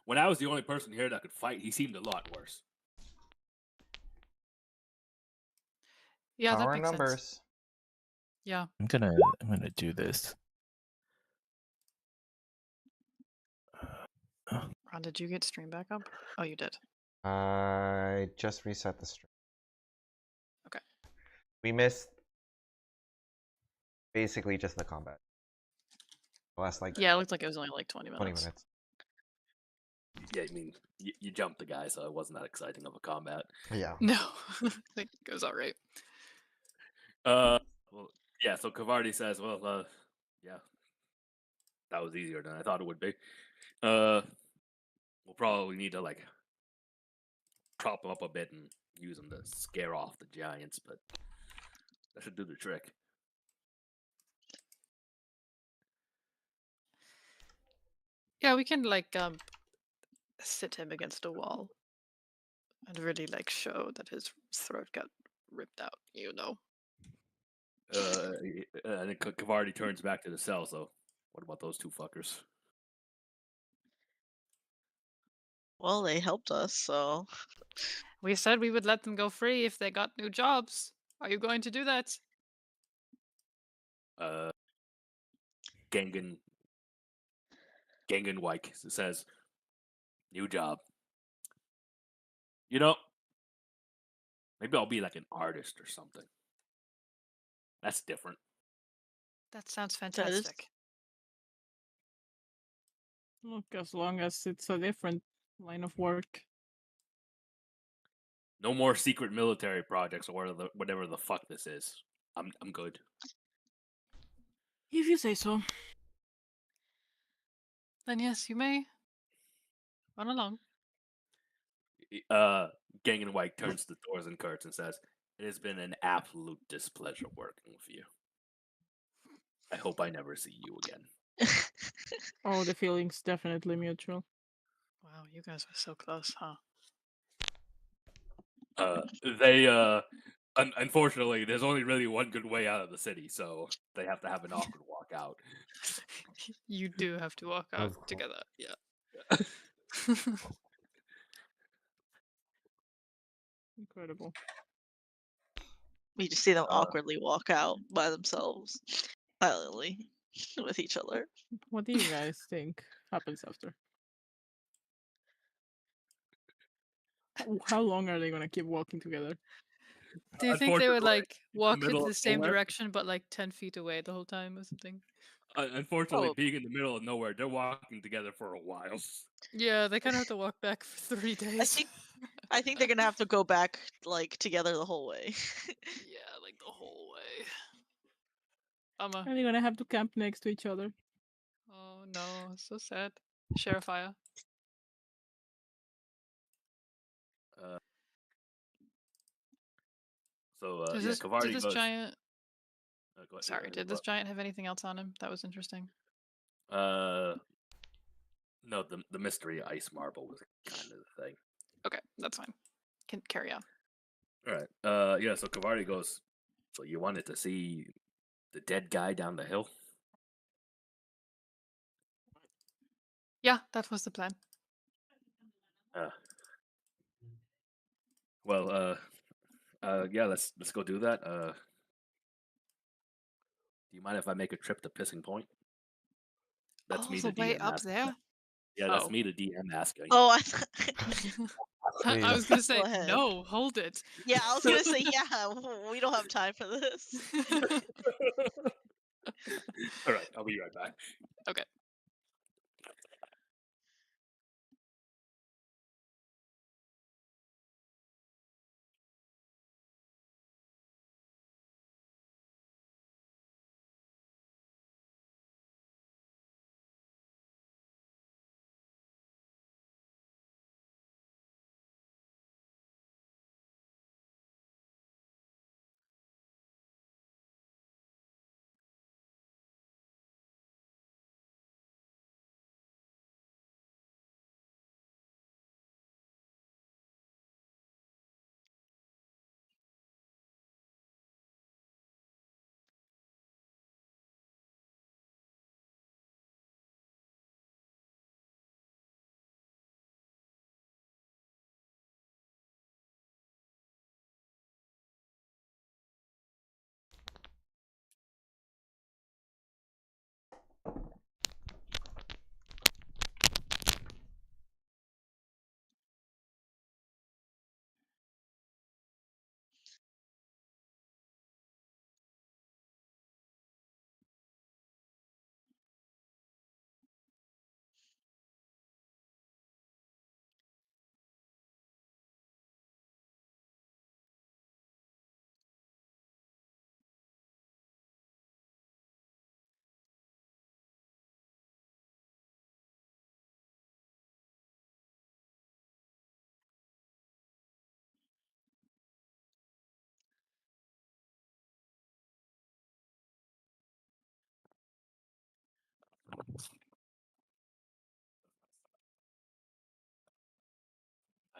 when I was the only person here that could fight, he seemed a lot worse. Yeah, that Power makes sense. numbers. Yeah. I'm gonna do this. Ron, did you get stream back up? Oh, you did. I just reset the stream. Okay. We missed basically just the combat. The last like Yeah, it looked like it was only like 20 minutes. 20 minutes. Yeah, I mean, you jumped the guy, so it wasn't that exciting of a combat. Yeah. No, I think it goes all right. Well, yeah. So Kavardi says, "Well, yeah, that was easier than I thought it would be. We'll probably need to like prop him up a bit and use him to scare off the giants, but that should do the trick." Yeah, we can like sit him against a wall and really like show that his throat got ripped out, you know. And then Kavardi turns back to the cell. So, what about those two fuckers? Well, they helped us, so We said we would let them go free if they got new jobs. Are you going to do that? Gangan Wyke says, "New job. You know, maybe I'll be like an artist or something. That's different." That sounds that is fantastic. Look, as long as it's a different line of work. No more secret military projects or whatever the fuck this is. I'm good. If you say so. Then yes, you may run along. Gangan White turns to Thors and Kurtz and says, "It has been an absolute displeasure working with you. I hope I never see you again." Oh, the feeling's definitely mutual. Wow, you guys are so close, huh? Unfortunately, there's only really one good way out of the city, so they have to have an awkward walk out. You do have to walk out Of course. together. Yeah. Incredible. we just see them awkwardly walk out by themselves, silently, with each other. What do you guys think happens after? How long are they gonna keep walking together? Do you think they would Unfortunately, like walk middle into the of same nowhere. direction but like 10 feet away the whole time or something? Unfortunately, Oh. being in the middle of nowhere, they're walking together for a while. Yeah, they kind of have to walk back for 3 days. I think they're gonna have to go back like together the whole way. Yeah, like the whole way. Bummer. Are they gonna have to camp next to each other? Oh no, so sad. Share a fire. So Does yeah, this, Kavardi did this goes. giant? Go- Sorry, did this giant have anything else on him that was interesting? No, the mystery ice marble was kind of the thing. Okay, that's fine. Can carry on. All right. Yeah. So Kavardi goes. So you wanted to see the dead guy down the hill? Yeah, that was the plan. Well, yeah. Let's go do that. Do you mind if I make a trip to Pissing Point? That's Oh, me, the the way DM. up asking. there? Yeah, that's Oh. me, the DM asking. Oh, I was gonna say, Go ahead. no, hold it. yeah, I was gonna say yeah. We don't have time for this. All right, I'll be right back. Okay.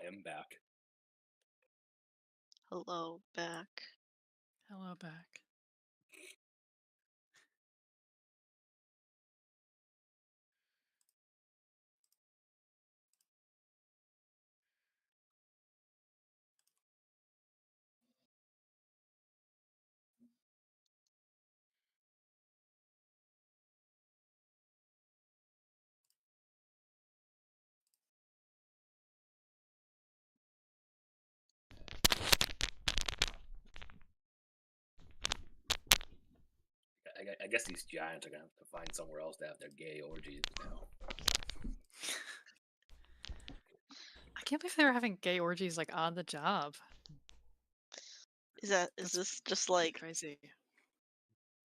am back. Hello, back. Hello back. I guess these giants are gonna have to find somewhere else to have their gay orgies now. I can't believe they were having gay orgies like on the job. Is That's this just pretty like crazy?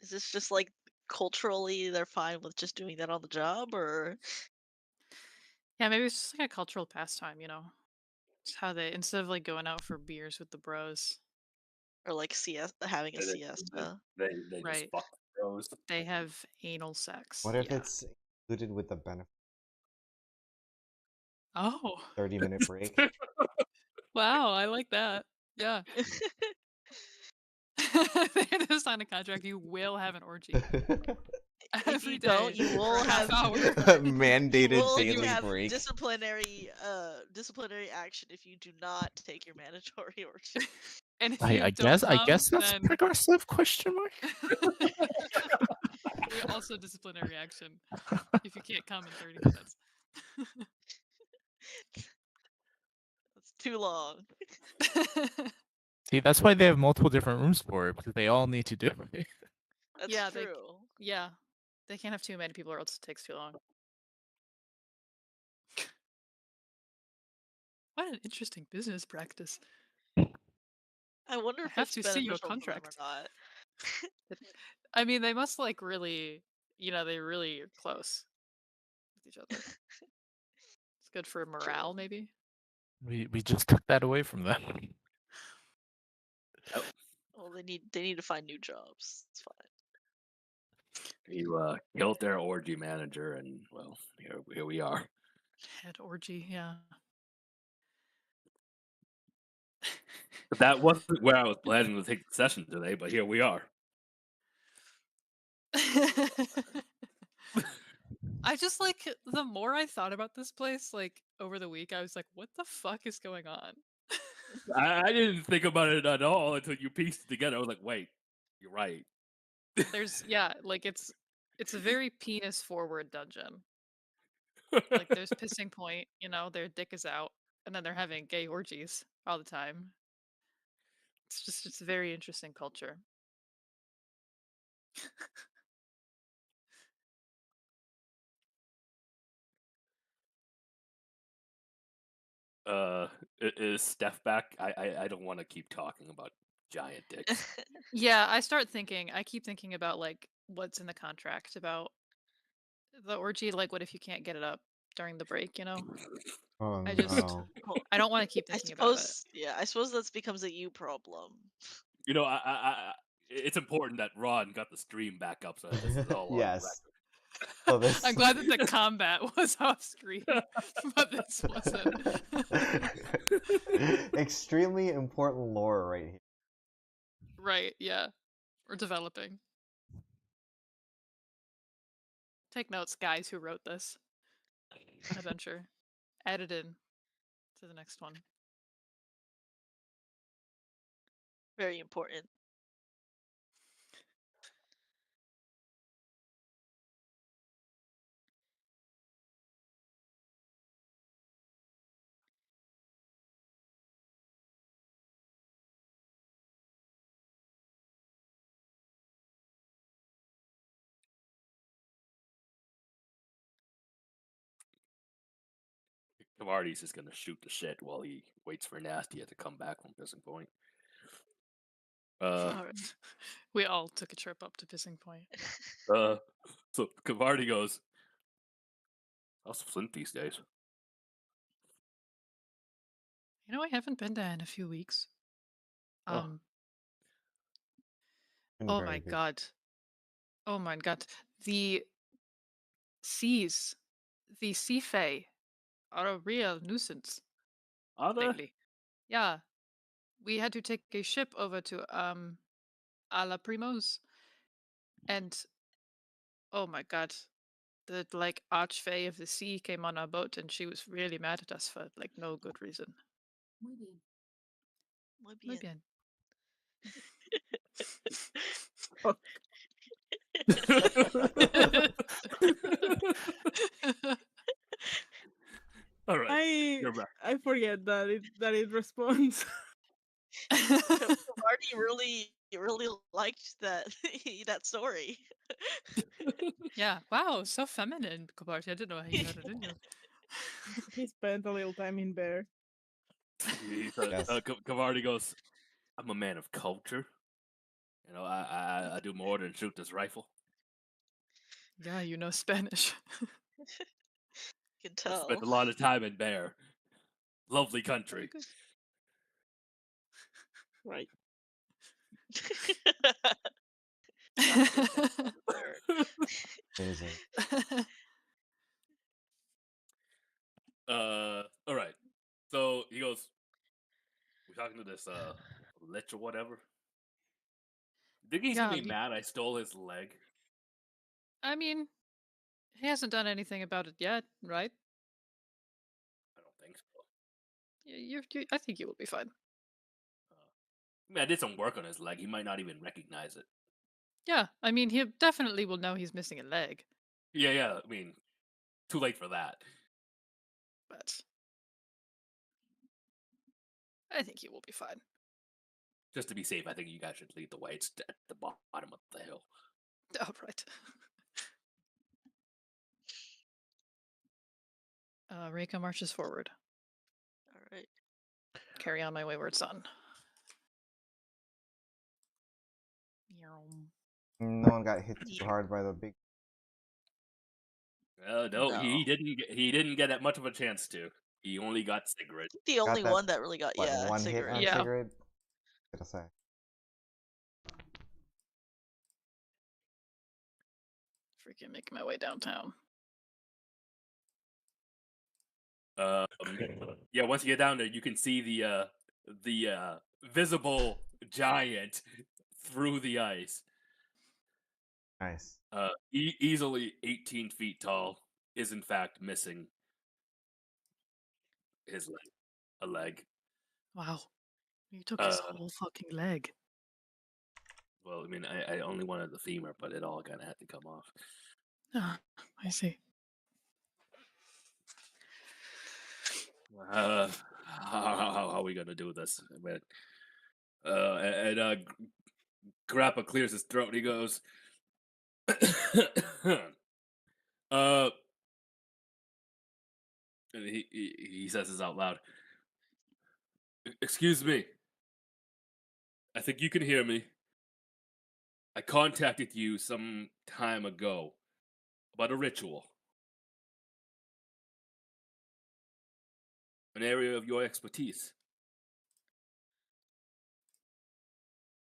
is this just like culturally they're fine with just doing that on the job, or Yeah, maybe it's just like a cultural pastime, you know? It's how they, instead of like going out for beers with the bros, like having a They, siesta? they just right? fuck bros. They have anal sex. What if Yeah. it's included with the benefit? Oh, 30-minute break. wow. I like that. Yeah. They had to sign a contract. You will have an orgy If every you don't, day you for will a half have hour. you Mandated will daily have break. disciplinary action if you do not take your mandatory orgy. And if you I don't guess come, that's then progressive question mark. we also disciplinary action if you can't come in 30 minutes. That's too long. See, that's why they have multiple different rooms for it, because they all need to do it. That's Yeah, true. Yeah. They can't have too many people or else it takes too long. What an interesting business practice. I wonder I if have it's to see your beneficial for them or contract. not. I mean, they must like really, they really are close with each other. It's good for morale, maybe. We just took that away from them. Well, they need to find new jobs. It's fine. You killed their orgy manager, and well, here we are. Head orgy, yeah. But that wasn't where I was planning to take the session today, but here we are. I just like the more I thought about this place, like over the week, I was like, what the fuck is going on? I didn't think about it at all until you pieced it together. I was like, wait, you're right. There's like it's a very penis forward dungeon. Like there's pissing point, their dick is out, and then they're having gay orgies all the time. It's a very interesting culture. Is Steph back? I don't want to keep talking about giant dicks. Yeah, I keep thinking about like what's in the contract about the orgy, like what if you can't get it up during the break, Oh I just no. Well, I don't want to keep I thinking about it. suppose, yeah, I suppose that becomes a you problem. You know, it's important that Ron got the stream back up, so that this is all on Yes. So this I'm glad that the combat was off screen, but this wasn't. extremely important lore right here. Right, yeah. We're developing. Take notes, guys who wrote this adventure. Add it in to the next one. Very important. Cavardi's just gonna shoot the shit while he waits for Nastia to come back from Pissing Point. Alright. We all took a trip up to Pissing Point. So Cavardi goes, "How's Flint these days?" I haven't been there in a few weeks. Oh. Been Oh very my busy. god. Oh my god. The seas, the sea fae are a real nuisance. Are there? lately. Yeah, we had to take a ship over to Ala Primos, and oh my god, the like archfey of the sea came on our boat, and she was really mad at us for like no good reason. Muy Muy bien. bien. All right. I You're back. I forget that it responds. Marty really liked that that story. Yeah. Wow, so feminine, Kabarti. I didn't know you had it in you. He spent a little time in bear. Yes. Cavardi goes, I'm a man of culture. You know, I do more than shoot this rifle. Yeah, you know Spanish. Can I tell. spent a lot of time in Bear. Lovely Very country. good. Right. Amazing. All right. So he goes, we're talking to this lich or whatever. Think he's gonna Yeah, be mad I stole his leg? I mean, he hasn't done anything about it yet, right? I don't think so. I think you will be fine. I mean, I did some work on his leg. He might not even recognize it. Yeah, I mean, he definitely will know he's missing a leg, Yeah. I mean, too late for that. but I think he will be fine. Just to be safe, I think you guys should lead the way. It's at the bottom of the hill. All right. Reika marches forward. All right. Carry on my wayward son. No one got hit too hard by the big. No, No. he didn't. He didn't get that much of a chance to. He only got Sigrid. The only that, one that really got What, one hit Sigrid. on Yeah. Sigrid? Gonna say. Freaking making my way downtown. Yeah, once you get down there, you can see the visible giant through the ice. Nice. Easily 18 feet tall, is in fact missing his leg, a leg. Wow. You took his Uh, whole fucking leg. Well, I mean, I only wanted the femur, but it all kind of had to come off. Ah, I see. How are we gonna do this? I mean, Grappa clears his throat. And he goes, uh, and he says this out loud. Excuse me. I think you can hear me. I contacted you some time ago about a ritual, an area of your expertise.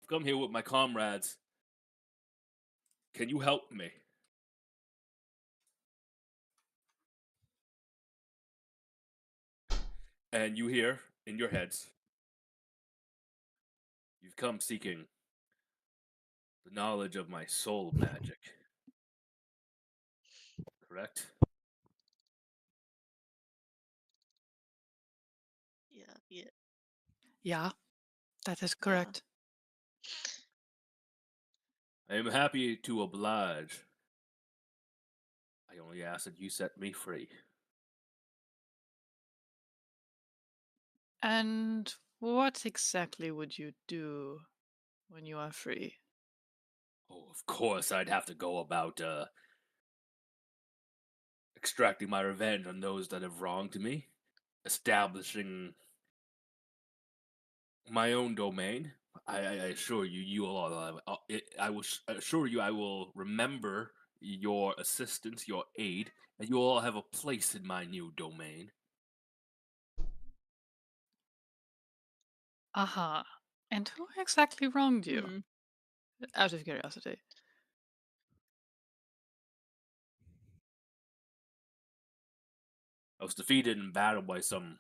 I've come here with my comrades. Can you help me? And you hear in your heads, you've come seeking the knowledge of my soul magic. Correct? Yeah. Yeah, that is correct. I am happy to oblige. I only ask that you set me free. And what exactly would you do when you are free? Oh, of course, I'd have to go about extracting my revenge on those that have wronged me, establishing my own domain. I assure you, you will all. I will assure you, I will remember your assistance, your aid, and you all have a place in my new domain. Aha. And who exactly wronged you? Hmm. Out of curiosity. I was defeated in battle by some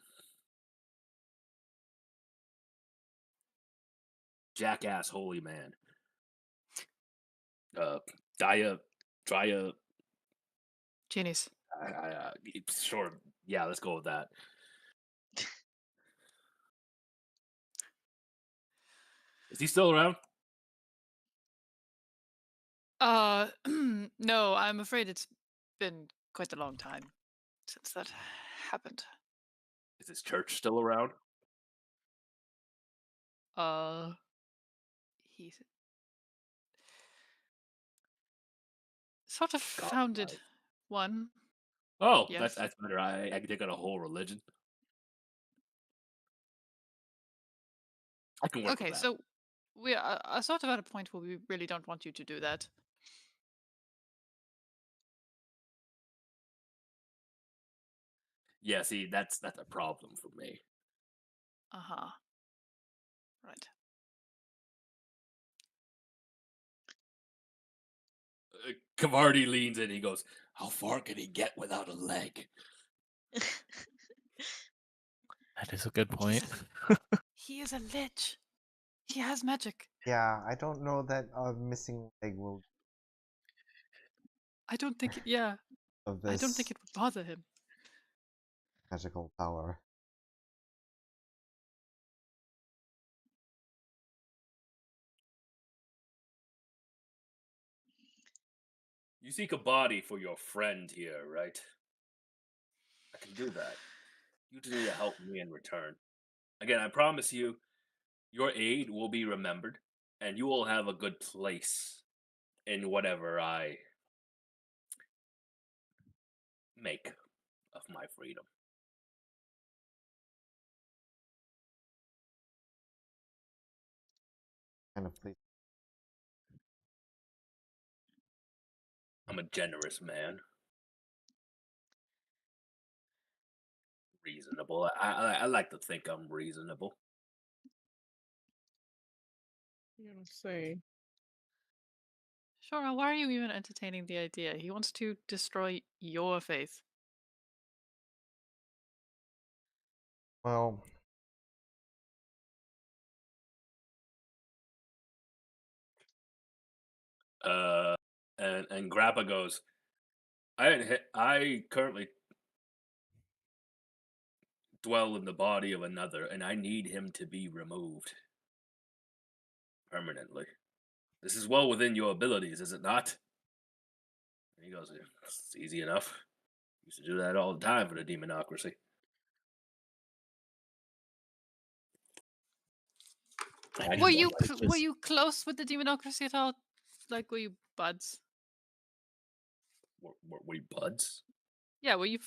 jackass holy man. Dia, Dria, Genies. sure, yeah, let's go with that. Is he still around? No, I'm afraid it's been quite a long time since that happened. Is his church still around? He sort of God, founded one. oh, Yes. that's better. I can take on a whole religion. I can work Okay, with that. so we are sort of at a point where we really don't want you to do that. Yeah, see, that's a problem for me. Uh-huh. Right. Cavardi leans in. He goes, "How far can he get without a leg?" That is a good point. He is a lich. He has magic. Yeah, I don't know that a missing leg will I don't think yeah. of I don't think this it would bother him. magical power. You seek a body for your friend here, right? I can do that. You just need to help me in return. Again, I promise you, your aid will be remembered, and you will have a good place in whatever I make of my freedom. Kind of please. I'm a generous man. Reasonable. I like to think I'm reasonable. You don't say. Sure, why are you even entertaining the idea? He wants to destroy your faith. Well, And Grappa goes, I currently dwell in the body of another, and I need him to be removed permanently. This is well within your abilities, is it not? And he goes, it's easy enough. Used to do that all the time for the demonocracy. I Were mean, you it's were just- you close with the demonocracy at all? Like, were you buds? Were we buds? Yeah, were you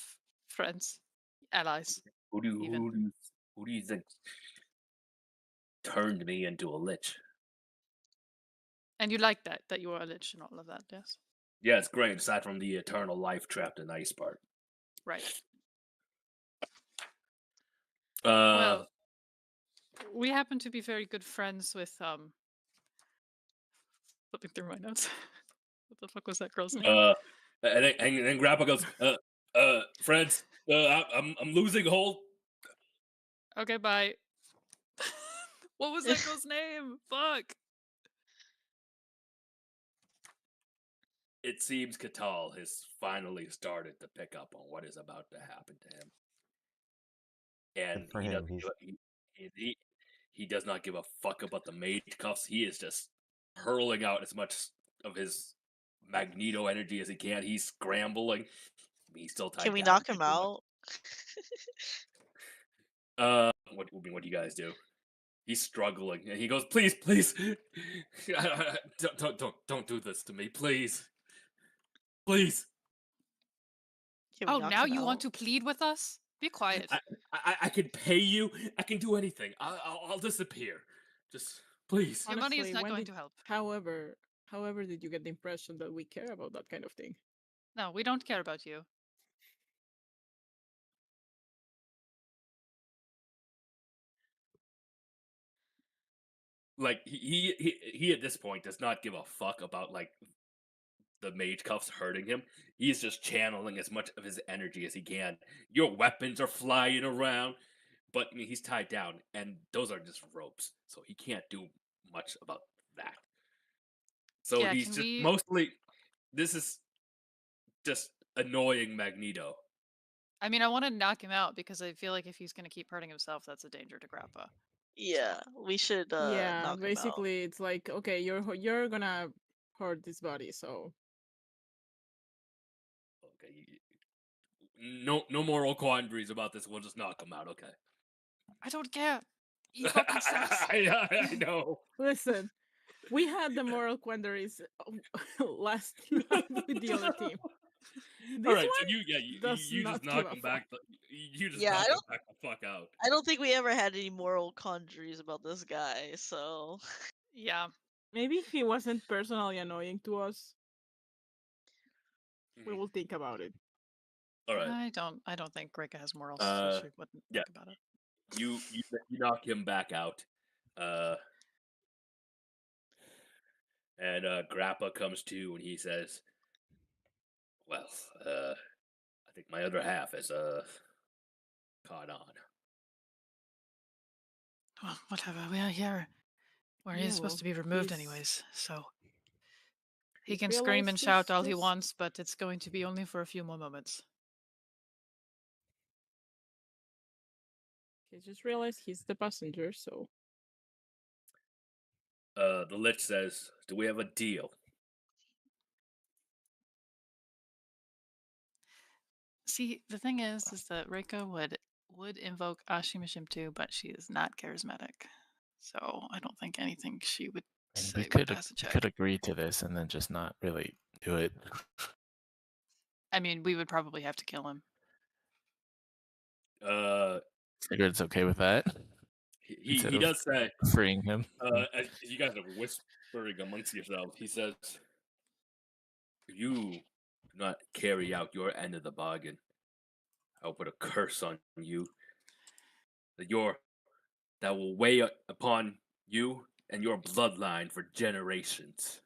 friends, allies? Who do you, Even. who do you think turned me into a lich? And you liked that you were a lich and all of that, yes? Yeah, it's great, aside from the eternal life trapped in ice part. Right. Uh, Well, we happen to be very good friends with flipping through my notes. What the fuck was that girl's name? and then Grappa goes, friends, I'm losing hold. Okay, bye. What was that girl's name? Fuck. It seems Quital has finally started to pick up on what is about to happen to him. And for he him, doesn't give he does not give a fuck about the mage cuffs. He is just hurling out as much of his magneto energy as he can. He's scrambling. He's still tied Can we down. knock him out? What do you guys do? He's struggling, and he goes, "Please, please, don't do this to me, please, please." Can we Oh, knock now him you want out? to plead with us? Be quiet. I can pay you. I can do anything. I'll disappear. Just please. Your money is Honestly, not when going did- to help. However, did you get the impression that we care about that kind of thing? No, we don't care about you. Like he at this point does not give a fuck about like the mage cuffs hurting him. He's just channeling as much of his energy as he can. Your weapons are flying around, but I mean, he's tied down, and those are just ropes, so he can't do much about that. So Yeah, he's can just we? mostly. This is just annoying Magneto. I mean, I want to knock him out because I feel like if he's going to keep hurting himself, that's a danger to Grappa. Yeah, we should Yeah, knock him out. basically, it's like, okay, you're gonna hurt this body, so Okay. No moral quandaries about this. We'll just knock him out. Okay. I don't care. He fucking sucks. I know. listen. We had the moral quandaries last time with the other team. This All right, one so you does you not just give knock a him fuck. back. You just Yeah, knock I him don't- back the fuck out. I don't think we ever had any moral quandaries about this guy, so Yeah. Maybe if he wasn't personally annoying to us, we Mhm. will think about it. All right. I don't think Grega has morals, Uh, so she wouldn't yeah. think about it. You knock him back out. And Grappa comes to and he says, "Well, I think my other half has caught on." Well, whatever. We are here. Where Yeah, he's supposed well, to be removed he's- anyways, so he he's can scream realized and he's shout all he just- wants, but it's going to be only for a few more moments. He just realized he's the passenger, so The lich says, "Do we have a deal?" See, the thing is that Reiko would invoke Ashimishim too, but she is not charismatic. So I don't think anything she would And say we would could pass a check. could agree to this and then just not really do it. I mean, we would probably have to kill him. Sigurd's okay with that. He Instead he of does say, freeing him. as you guys are whispering amongst yourselves, he says, "If you do not carry out your end of the bargain, I'll put a curse on you that will weigh upon you and your bloodline for generations."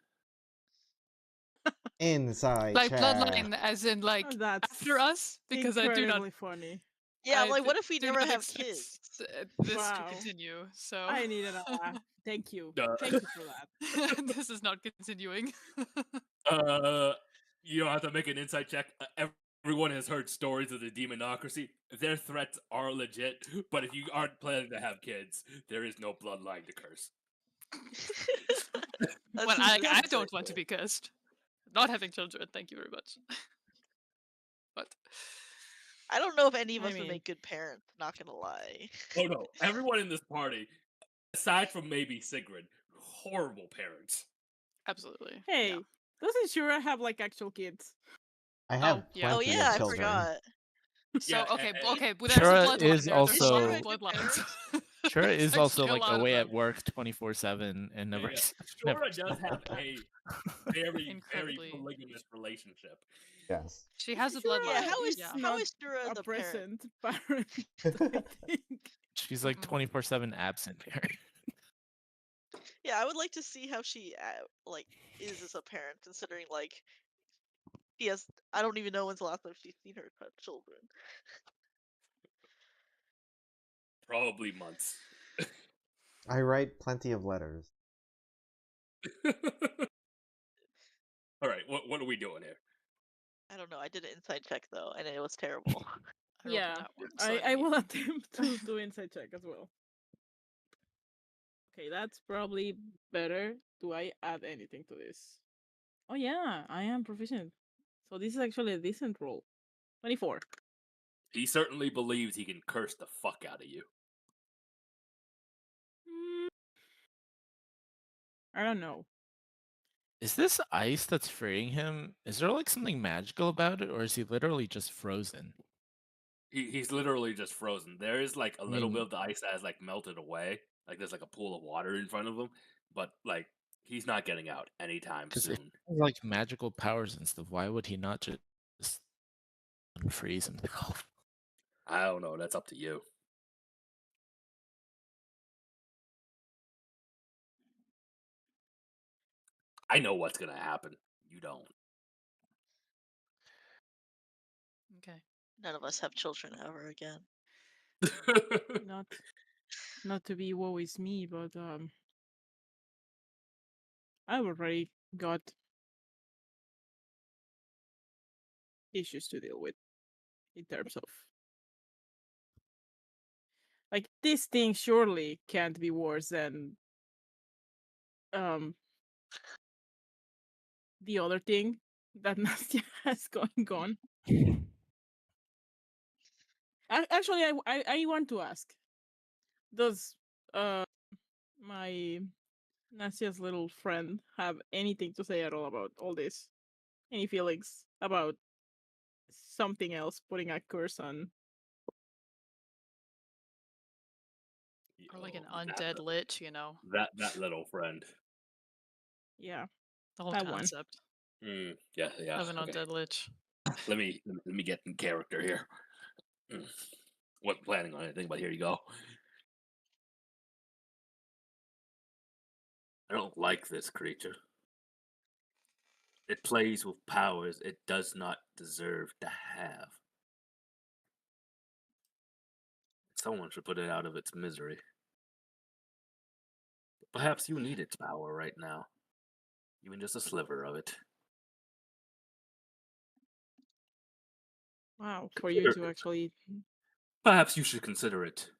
Inside Like check. bloodline, as in like that's after us, because I do not. incredibly funny. yeah, I like what if we do never not have expect kids? This to Wow. continue. So I needed a laugh. Thank you. Duh. Thank you for that. this is not continuing. You don't have to make an insight check. Everyone has heard stories of the demonocracy. Their threats are legit, but if you aren't planning to have kids, there is no bloodline to curse. That's Well, I disgusting. don't want to be cursed. Not having children, thank you very much. But I don't know if any of I us would mean- make good parents, not gonna lie. Oh no, everyone in this party, aside from maybe Sigrid, horrible parents. absolutely. Hey, yeah. doesn't Shura have like actual kids? I have yeah. plenty Oh yeah, of I children. forgot. So Yeah, okay, but there's a Shura bloodline is there. also- There's a lot Shura of good bloodlines. Shura is There's also actually a like lot of away at them. work 24/7 and never. Yeah, never Shura does have a very Incredibly. polygamous relationship. Yes. She has a Shura bloodline. Yeah, how is yeah. how not is Shura a the parent? present parent, I think. She's like Mm-mm. 24/7 absent parent. Yeah, I would like to see how she like is as a parent, considering like she has. I don't even know when's the last time she's seen her children. Probably months. I write plenty of letters. All right, what are we doing here? I don't know. I did an inside check though, and it was terrible. I rolled a Yeah, nat one, so I didn't will even- attempt to do inside check as well. Okay, that's probably better. Do I add anything to this? Oh yeah, I am proficient. So this is actually a decent roll. 24. He certainly believes he can curse the fuck out of you. Mm, I don't know. Is this ice that's freeing him? Is there like something magical about it, or is he literally just frozen? He's literally just frozen. There is like a little mean- bit of the ice that has like melted away. Like there's like a pool of water in front of him, but like he's not getting out anytime Because soon. if he has, like magical powers and stuff, why would he not just unfreeze himself? I don't know. That's up to you. I know what's gonna happen. You don't. Okay. None of us have children ever again. Not to be woe is me, but I've already got issues to deal with in terms of like this thing surely can't be worse than um the other thing that Nastya has going on. Actually, I want to ask: does my Nastya's little friend have anything to say at all about all this? Any feelings about something else putting a curse on? Or like an Oh, undead lich, you know, that little friend. Yeah, the whole that one. concept Yeah, yeah. of an Okay. undead lich. Let me get in character here. Wasn't planning on anything, but here you go. I don't like this creature. It plays with powers it does not deserve to have. Someone should put it out of its misery. Perhaps you need its power right now. Even just a sliver of it. Wow, for you Consider to it. actually. Perhaps you should consider it.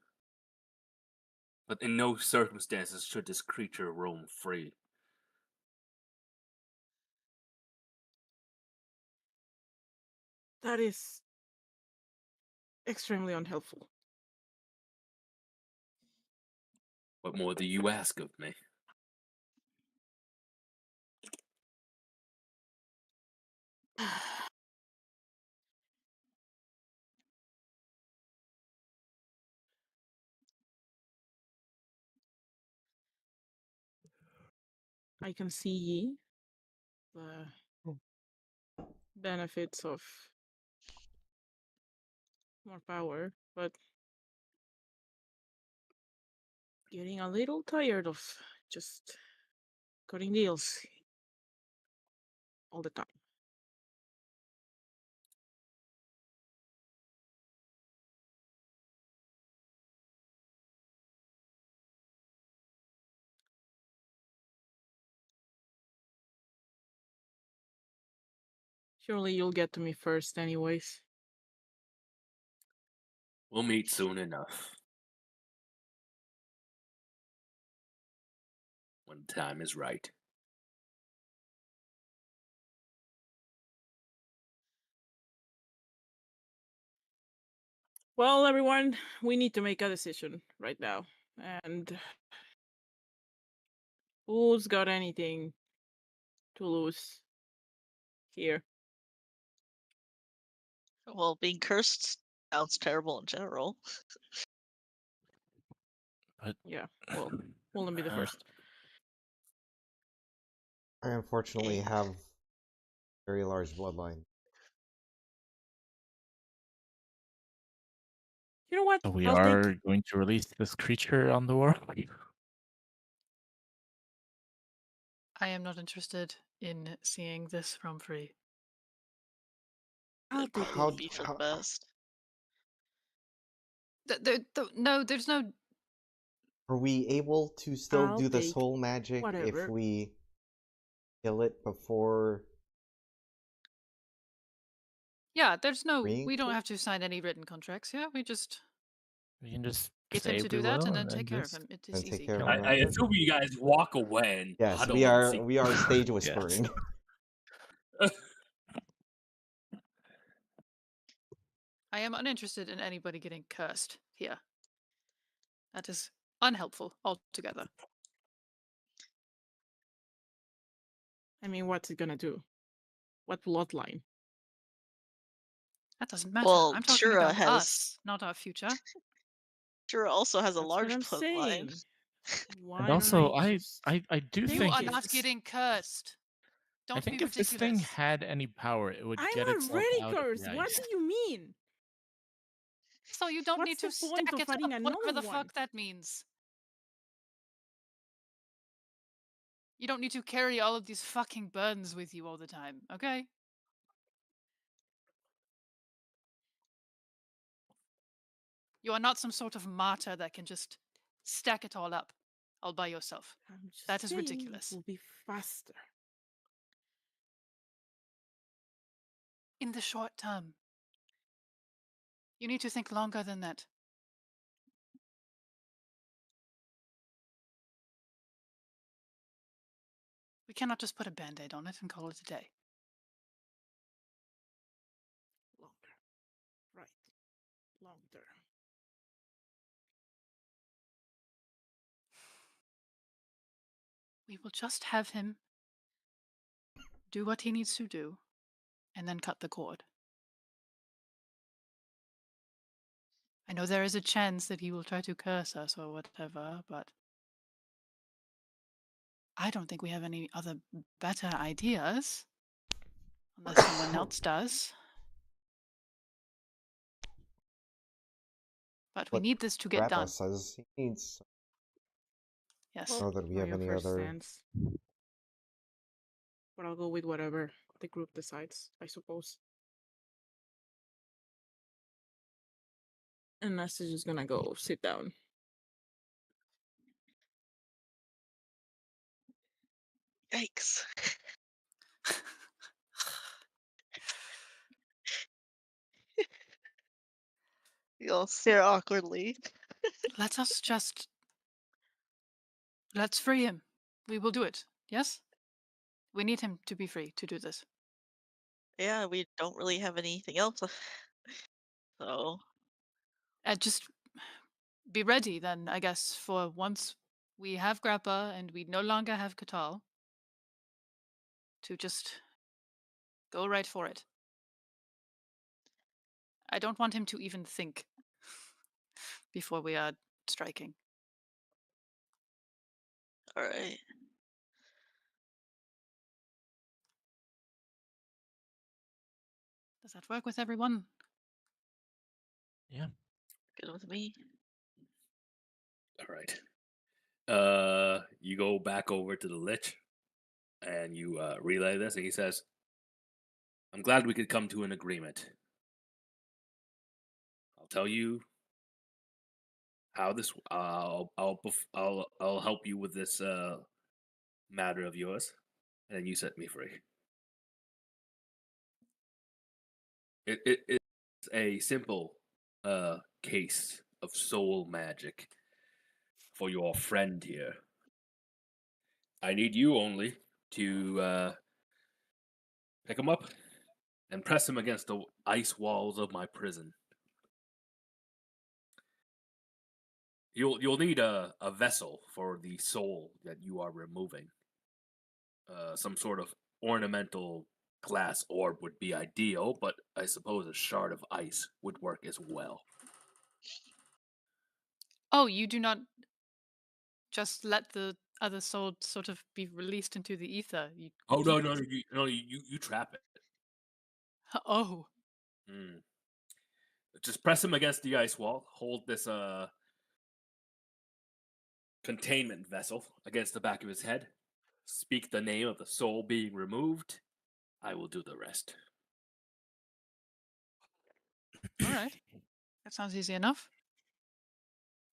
But in no circumstances should this creature roam free. That is extremely unhelpful. What more do you ask of me? I can see the benefits of more power, but getting a little tired of just cutting deals all the time. Surely you'll get to me first, anyways. We'll meet soon enough. When the time is right. Well, everyone, we need to make a decision right now. And who's got anything to lose here? Well, being cursed sounds terrible in general. But Yeah, well, we'll be the first. I unfortunately Eh. have very large bloodline. You know what? so we I'll are take. going to release this creature on the world. I am not interested in seeing this roam free. I'll It'd take probably the be for the how- best. No, there's no. Are we able to still I'll do the take soul magic if whatever. we kill it before? Yeah, there's no. Freeing We don't it? have to sign any written contracts. Yeah, we just We can just get say him to we do that will and then and take care of just him. It is And take easy. care of kill him I after? assume you guys walk away and Yes, huddle we in are. secret. We are stage Yes. whispering. I am uninterested in anybody getting cursed here. That is unhelpful altogether. I mean, what's it gonna do? What bloodline? That doesn't matter. Well, I'm talking Shura about has. us, not our future. Shura also has a That's what large I'm bloodline. saying. Why And don't also, I just I do take You think are if not this, getting cursed. I Don't think be if this thing ridiculous. had any power, it would get I'm itself already out of cursed. the What ice. do you mean? So you don't What's need to the point stack of it adding up, whatever another the one? fuck that means. You don't need to carry all of these fucking burdens with you all the time, okay? You are not some sort of martyr that can just stack it all up. all by yourself. I'm just That is saying ridiculous. It will be faster. In the short term. You need to think longer than that. We cannot just put a band-aid on it and call it a day. Longer. Right. Long term. We will just have him do what he needs to do and then cut the cord. I know there is a chance that he will try to curse us or whatever, but I don't think we have any other better ideas. Unless someone else does. But we What need this to get Grappa done. says he needs. Yes. Know that we For have your any first other. stance. But I'll go with whatever the group decides, I suppose. And Ness is just gonna go sit down. Yikes. You all stare awkwardly. Let us just... Let's free him. We will do it. Yes? We need him to be free to do this. Yeah, we don't really have anything else. So, Just be ready then, I guess, for once we have Grappa and we no longer have Quital, to just go right for it. I don't want him to even think before we are striking. alright. Does that work with everyone? Yeah. Good with me. All right. You go back over to the lich, and you relay this, and he says, "I'm glad we could come to an agreement. I'll tell you how this. I'll help you with this matter of yours, and then you set me free. It's a simple case of soul magic for your friend here. I need you only to pick him up and press him against the ice walls of my prison. You'll need a vessel for the soul that you are removing. Some sort of ornamental glass orb would be ideal, but I suppose a shard of ice would work as well." Oh, you do not just let the other soul sort of be released into the ether. You Oh keep no, it. you trap it. Oh. Mm. Just press him against the ice wall. Hold this containment vessel against the back of his head. Speak the name of the soul being removed. I will do the rest. All right. That sounds easy enough.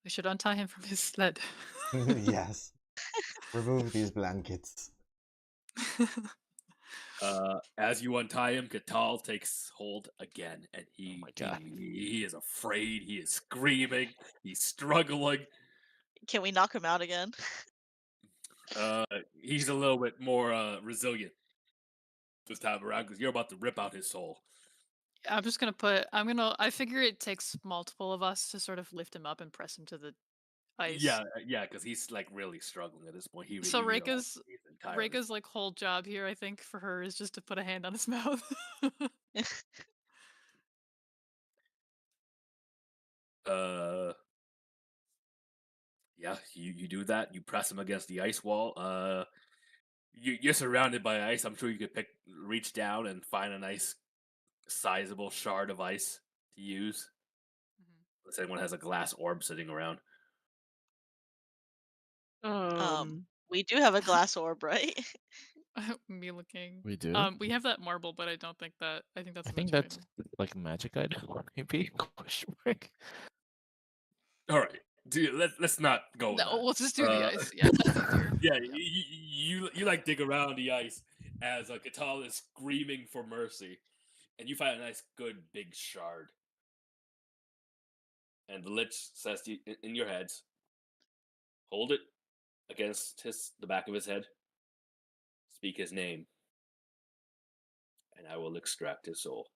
We should untie him from his sled. Yes. Remove these blankets. As you untie him, Quital takes hold again, and my God. he is afraid. He is screaming. He's struggling. Can we knock him out again? He's a little bit more resilient this time around because you're about to rip out his soul. I'm just gonna put. I figure it takes multiple of us to sort of lift him up and press him to the ice. Yeah, because he's like really struggling at this point. So he realizes he's entirely. Reika's like whole job here, I think, for her is just to put a hand on his mouth. Yeah, you do that. You press him against the ice wall. You're surrounded by ice. I'm sure you could reach down and find a nice, sizable shard of ice to use. Unless anyone has a glass orb sitting around. We do have a glass orb, right? Me looking. We do? We have that marble, but I don't think that. I think that's. I a think magic that's item. like a magic item, maybe? Question mark. All right. Dude, let's not go with No, that. let's just do the ice. Yeah, that's easier. Yeah, you like dig around the ice as Quital is screaming for mercy, and you find a nice, good, big shard. And the lich says to you, in your heads, hold it against the back of his head, speak his name, and I will extract his soul.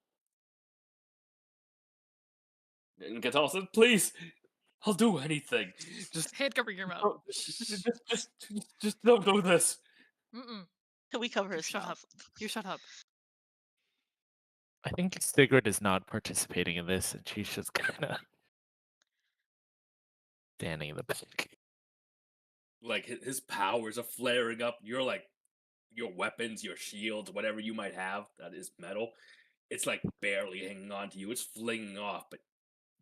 And Quital says, please, I'll do anything. Just Hand covering your mouth. don't, just don't do this. Mm-mm. Can we cover You his shut up. mouth? You shut up. I think Sigrid is not participating in this, and she's just kind of standing in the back. Like his powers are flaring up. You're like your weapons, your shields, whatever you might have that is metal. It's like barely hanging on to you. It's flinging off, but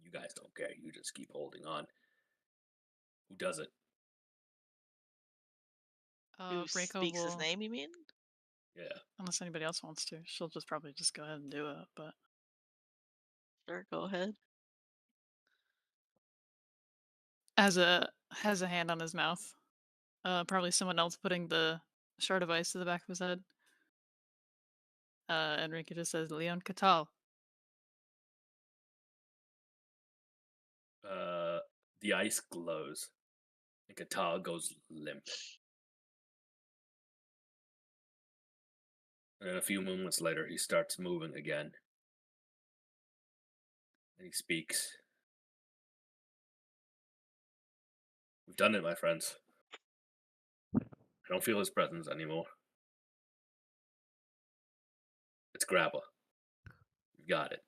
you guys don't care. You just keep holding on. Who does it? Who Breako speaks his will, name, you mean? Yeah. unless anybody else wants to. She'll just probably just go ahead and do it. But Sure, go ahead. has a hand on his mouth. Probably someone else putting the shard of ice to the back of his head. Enrique just says Leon Quital. The ice glows, and Quital goes limp. And then a few moments later, he starts moving again. And he speaks. We've done it, my friends. I don't feel his presence anymore. It's Grappa. We've got it.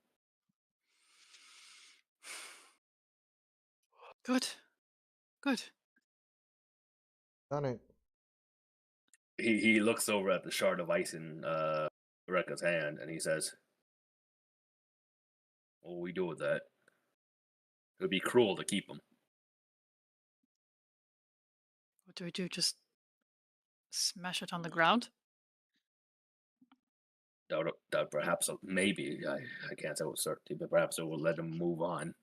Good. Good. Done it. He looks over at the shard of ice in Rekka's hand, and he says, what will we do with that? It would be cruel to keep him. What do we do? Just smash it on the ground? That perhaps, maybe, I can't say with certainty, but perhaps it will let him move on.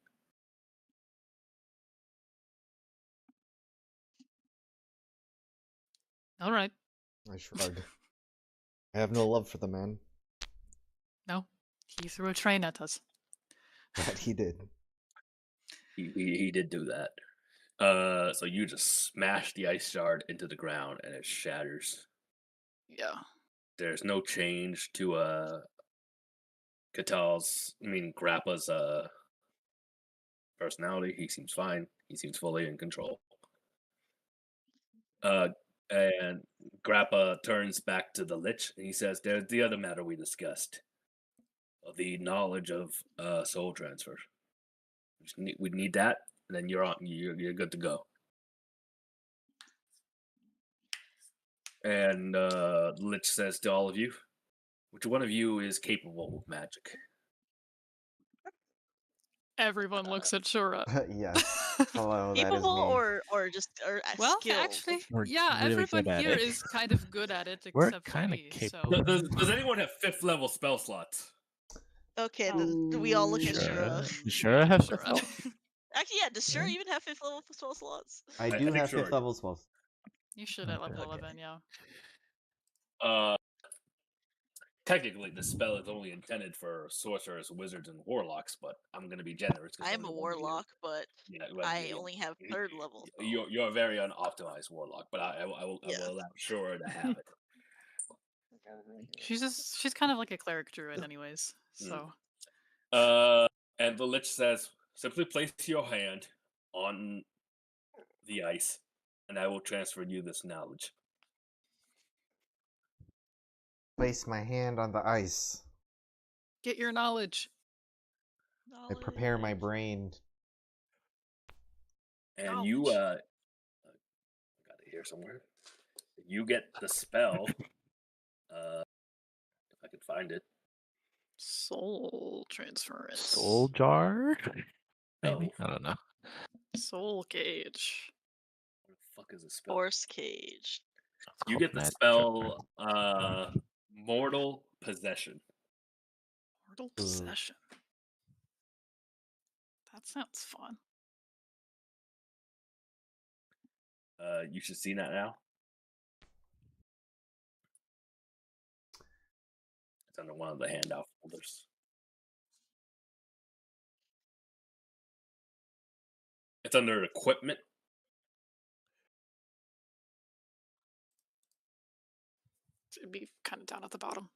All right. I shrug. I have no love for the man. No, he threw a train at us. That he did. He did do that. So you just smash the ice shard into the ground, and it shatters. Yeah. There's no change to Grappa's personality. He seems fine. He seems fully in control. And Grappa turns back to the lich, and he says, "There's the other matter we discussed, the knowledge of soul transfer. We need that, and then you're good to go." And the lich says to all of you, "Which one of you is capable of magic?" Everyone looks at Shura. Yes. Hello, that is Capable me. or just Well, skilled? actually, We're yeah, really everyone good at here it. is kind of good at it We're except for kind of me. capable. So Does anyone have 5th level spell slots? Okay, then do we all look at Shura. Shura? Does Shura have Shura. fifth level? Actually, yeah, does Shura Yeah. even have 5th level spell slots? I I do think have sure. 5th level spells. You should at level Okay. 11, yeah. Technically, the spell is only intended for sorcerers, wizards, and warlocks, but I'm going to be generous. I am a warlock, but I only have 3rd level spells. You're a very unoptimized warlock, but I will allow Shura to have it. She's kind of like a cleric druid anyways. So And the lich says, "Simply place your hand on the ice, and I will transfer you this knowledge." Place my hand on the ice. get your knowledge. I prepare my brain. And you got it here somewhere. You get the spell. If I can find it. Soul transference. Soul jar? Maybe? No. I don't know. Soul cage. What the fuck is the spell? Force cage. It's You called get the magic spell Mortal Possession. Mortal possession. That sounds fun. You should see that now. It's under one of the handout folders. It's under equipment. It'd be kind of down at the bottom.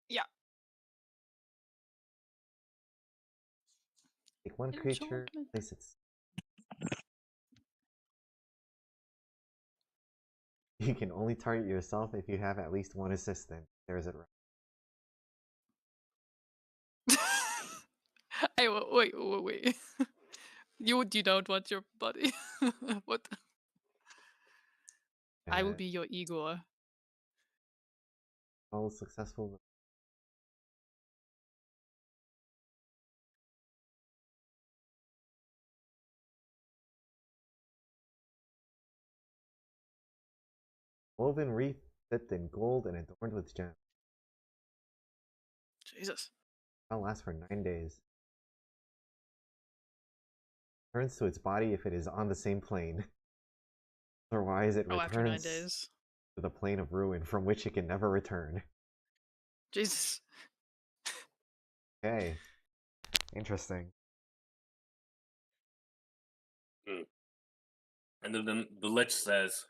Yeah. Take one creature, Enchantment. place it. You can only target yourself if you have at least one assistant. There's it right. Hey, wait. You don't want your buddy. What? I will be your Igor. All successful. Woven wreath dipped in gold and adorned with gems. Jesus. That'll last for 9 days. Turns to its body if it is on the same plane. Otherwise, it After 9 returns days. to the plane of ruin from which it can never return. Jesus. Okay. Interesting. And then the lich says,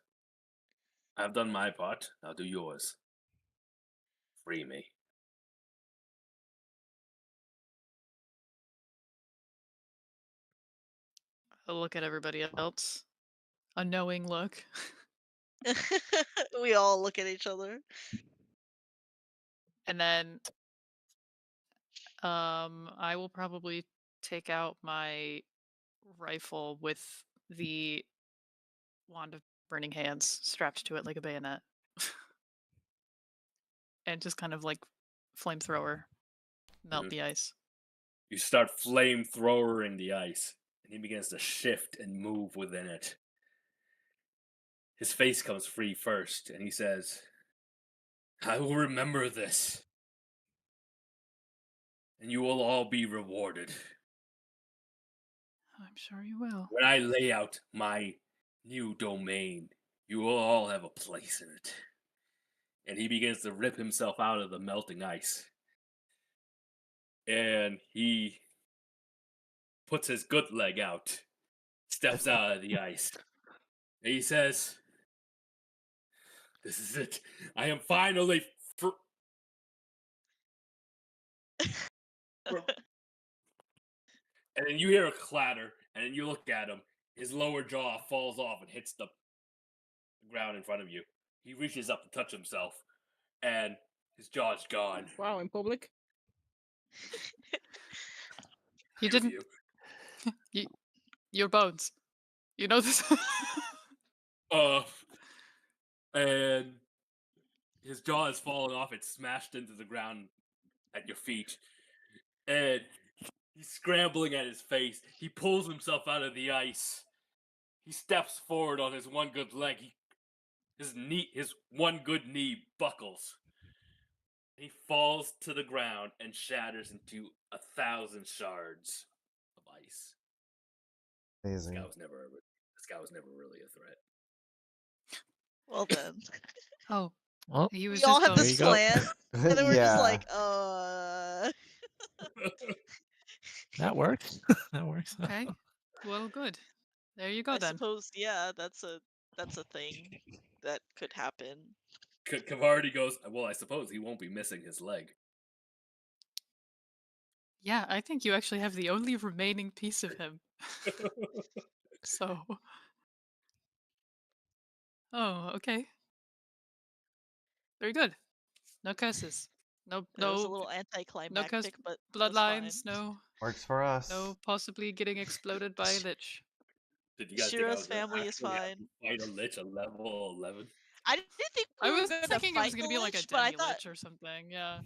I've done my part, now do yours. Free me. I'll look at everybody else. A knowing look. We all look at each other. And then I will probably take out my rifle with the wand of burning hands strapped to it like a bayonet. And just kind of like flamethrower melt the ice. You start flamethrower in the ice, and he begins to shift and move within it. His face comes free first, and he says, I will remember this, and you will all be rewarded. I'm sure you will. When I lay out my new domain, you will all have a place in it. And he begins to rip himself out of the melting ice. And he puts his good leg out, steps out of the ice. And he says, this is it. I am finally And then you hear a clatter, and then you look at him. His lower jaw falls off and hits the ground in front of you. He reaches up to touch himself, and his jaw's gone. Wow, in public? You didn't. Your bones. You know this. And his jaw has fallen off. It's smashed into the ground at your feet. And he's scrambling at his face. He pulls himself out of the ice. He steps forward on his one good leg. His one good knee buckles. He falls to the ground and shatters into 1,000 shards of ice. Amazing. This guy was never really a threat. Well then. Oh. Well, He was We all just have going. this plan, and then we're just like, that works. That works. Okay. Well, good. There you go I then. suppose, yeah, that's a thing that could happen. Kavardi goes, well, I suppose he won't be missing his leg. Yeah, I think you actually have the only remaining piece of him. So. Oh, okay. Very good. No curses. It was a little No anticlimactic, but bloodlines. that's fine. No. Works for us. No possibly getting exploded by a lich. Did you guys think I Shira's was gonna family is actually have fine. to fight a lich at level 11? I didn't think I we were was gonna thinking it fight was gonna the be like a lich, but I demi thought, lich or something. Yeah.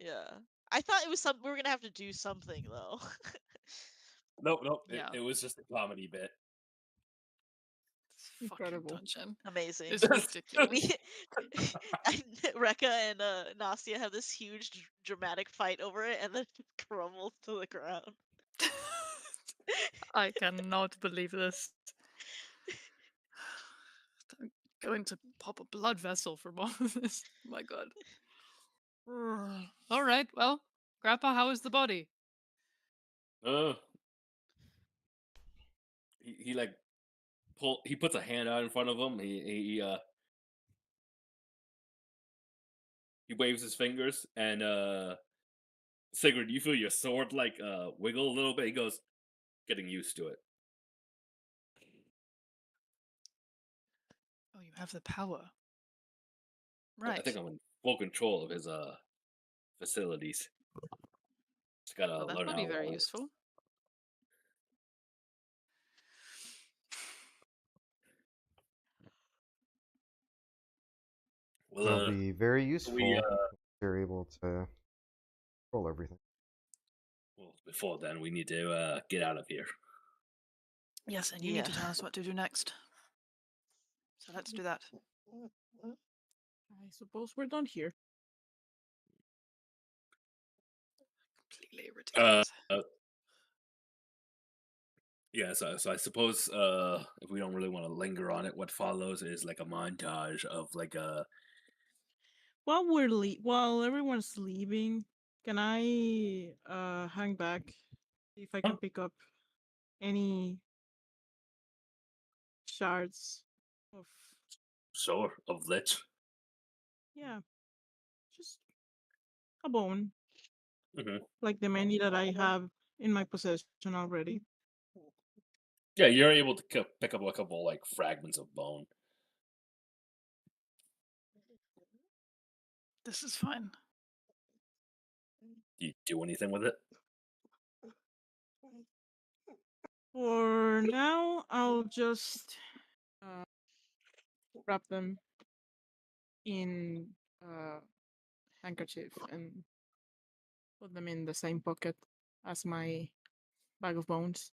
yeah, I thought it was we were gonna have to do something though. Nope. Yeah. It was just a comedy bit. This fucking Incredible. dungeon. Amazing. It's ridiculous. Rekka and Nastia have this huge dramatic fight over it, and then it crumbles to the ground. I cannot believe this. I'm going to pop a blood vessel from all of this. My God. All right. Well, Grappa, how is the body? Uh, he like he puts a hand out in front of him. He waves his fingers and Sigurd, you feel your sword like wiggle a little bit. He goes, getting used to it. Oh, you have the power. I think Right. I'm in full control of his facilities. Just gotta Well, that learn will how be it very all works. useful. It'll Well, be very we useful if you're able to control everything. well before then we need to get out of here. Yes, and you Yeah. need to tell us what to do next. So let's do that. I suppose we're done here. Completely Uh, ridiculous. yeah, so I suppose if we don't really want to linger on it, what follows is like a montage of like a While everyone's leaving, can I hang back, see if I can pick up any shards of, sort of lich. yeah, just a bone, Mhm. like the many that I have in my possession already. Yeah, you're able to pick up a couple like fragments of bone. This is fine. Do you do anything with it? For now, I'll just wrap them in a handkerchief and put them in the same pocket as my bag of bones.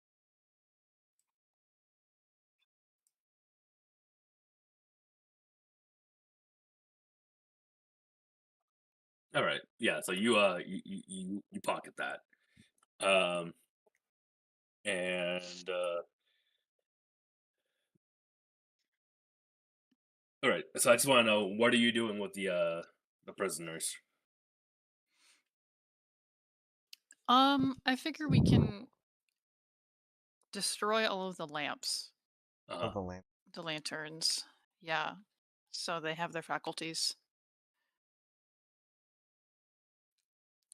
All right. Yeah. So you pocket that. Um. And all right. So I just want to know, what are you doing with the prisoners? I figure we can destroy all of the lamps, Uh-huh. Of the lamp. the lanterns. Yeah. So they have their faculties.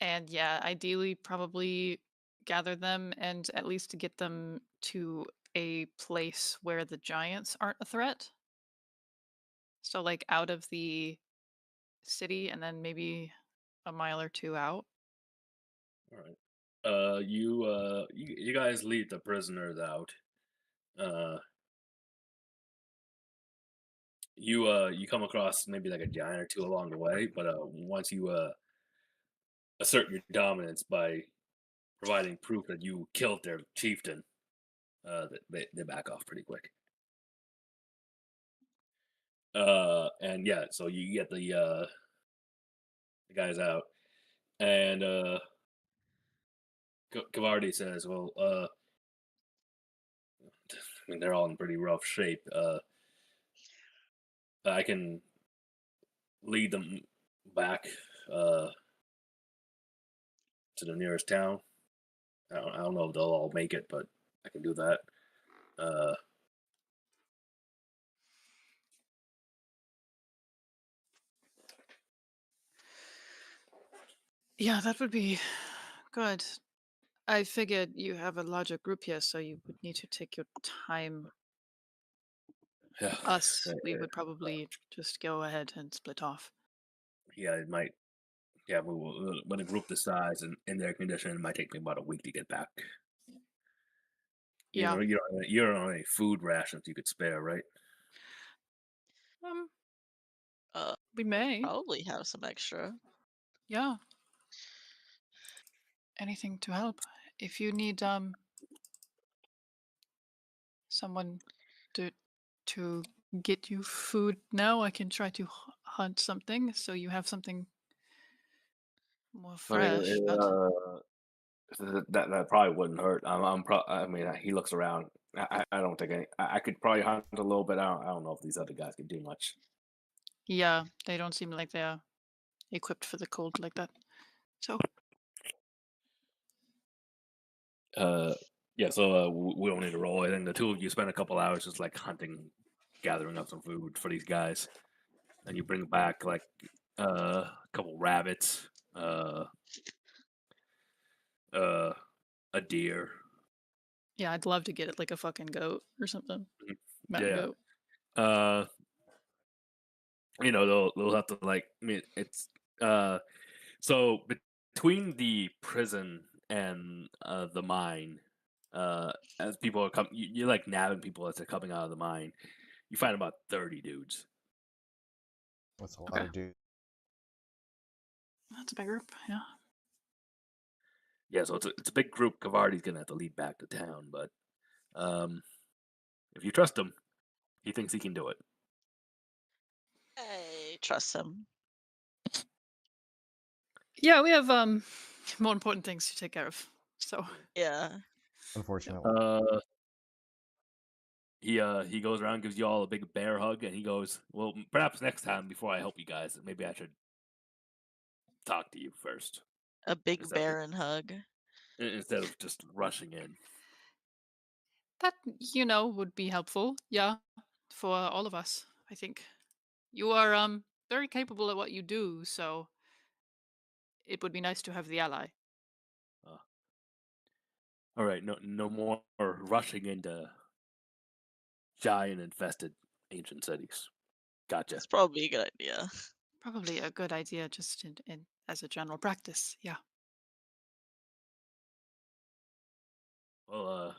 And yeah, ideally probably gather them and at least to get them to a place where the giants aren't a threat. So like out of the city and then maybe a mile or two out. All right. You guys lead the prisoners out. Uh, you come across maybe like a giant or two along the way, but once you assert your dominance by providing proof that you killed their chieftain, they back off pretty quick. And yeah, so you get the guys out, and Cavardi says, "Well, I mean, they're all in pretty rough shape. I can lead them back to the nearest town. I don't know if they'll all make it, but I can do that. Uh, Yeah, that would be good. I figured you have a larger group here, so you would need to take your time. yeah, Us, we would probably just go ahead and split off. yeah, it might. Yeah, when a group this size and in their condition, it might take me about a week to get back. Yeah. You don't have any food rations you could spare, right? Um, Uh, we may. probably have some extra. Yeah. Anything to help. If you need someone to get you food now, I can try to hunt something so you have something more I mean, fresh, but That probably wouldn't hurt. I mean, he looks around. I don't think I could probably hunt a little bit. I don't know if these other guys can do much. Yeah, they don't seem like they're equipped for the cold like that. So Uh, yeah. So we don't need to roll. I think the two of you spend a couple hours just like hunting, gathering up some food for these guys, and you bring back like a couple rabbits, uh, a deer. yeah, I'd love to get it like a fucking goat or something. Mhm. Mountain Yeah. goat. Uh, they'll have to like. I mean, it's so between the prison and the mine, as people are coming, you're like nabbing people as they're coming out of the mine. You find about 30 dudes. That's a lot Okay. of dudes. That's a big group, yeah. Yeah, so it's a big group. Cavardi's gonna have to lead back to town, but if you trust him, he thinks he can do it. I trust him. Yeah, we have more important things to take care of. So Yeah. Unfortunately. He goes around, gives you all a big bear hug, and he goes, "Well, perhaps next time, before I help you guys, maybe I should talk to you first A big instead of barren hug. instead of just rushing in." that would be helpful, yeah, for all of us, I think. You are very capable at what you do, so it would be nice to have the ally. Uh, all right, no more rushing into giant infested ancient cities. Gotcha. That's probably a good idea. Probably a good idea just in as a general practice, yeah. Well,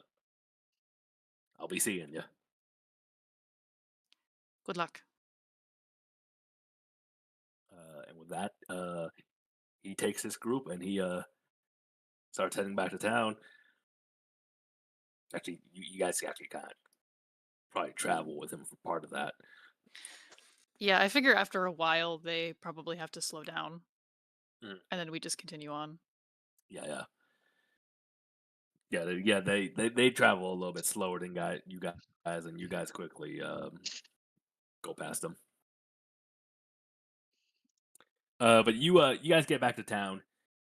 I'll be seeing you. Good luck. And with that, he takes his group and he starts heading back to town. Actually, you guys actually kind of probably travel with him for part of that. Yeah, I figure after a while they probably have to slow down Mm. and then we just continue on. Yeah, yeah. They travel a little bit slower than you guys, and you guys quickly go past them. But you guys get back to town.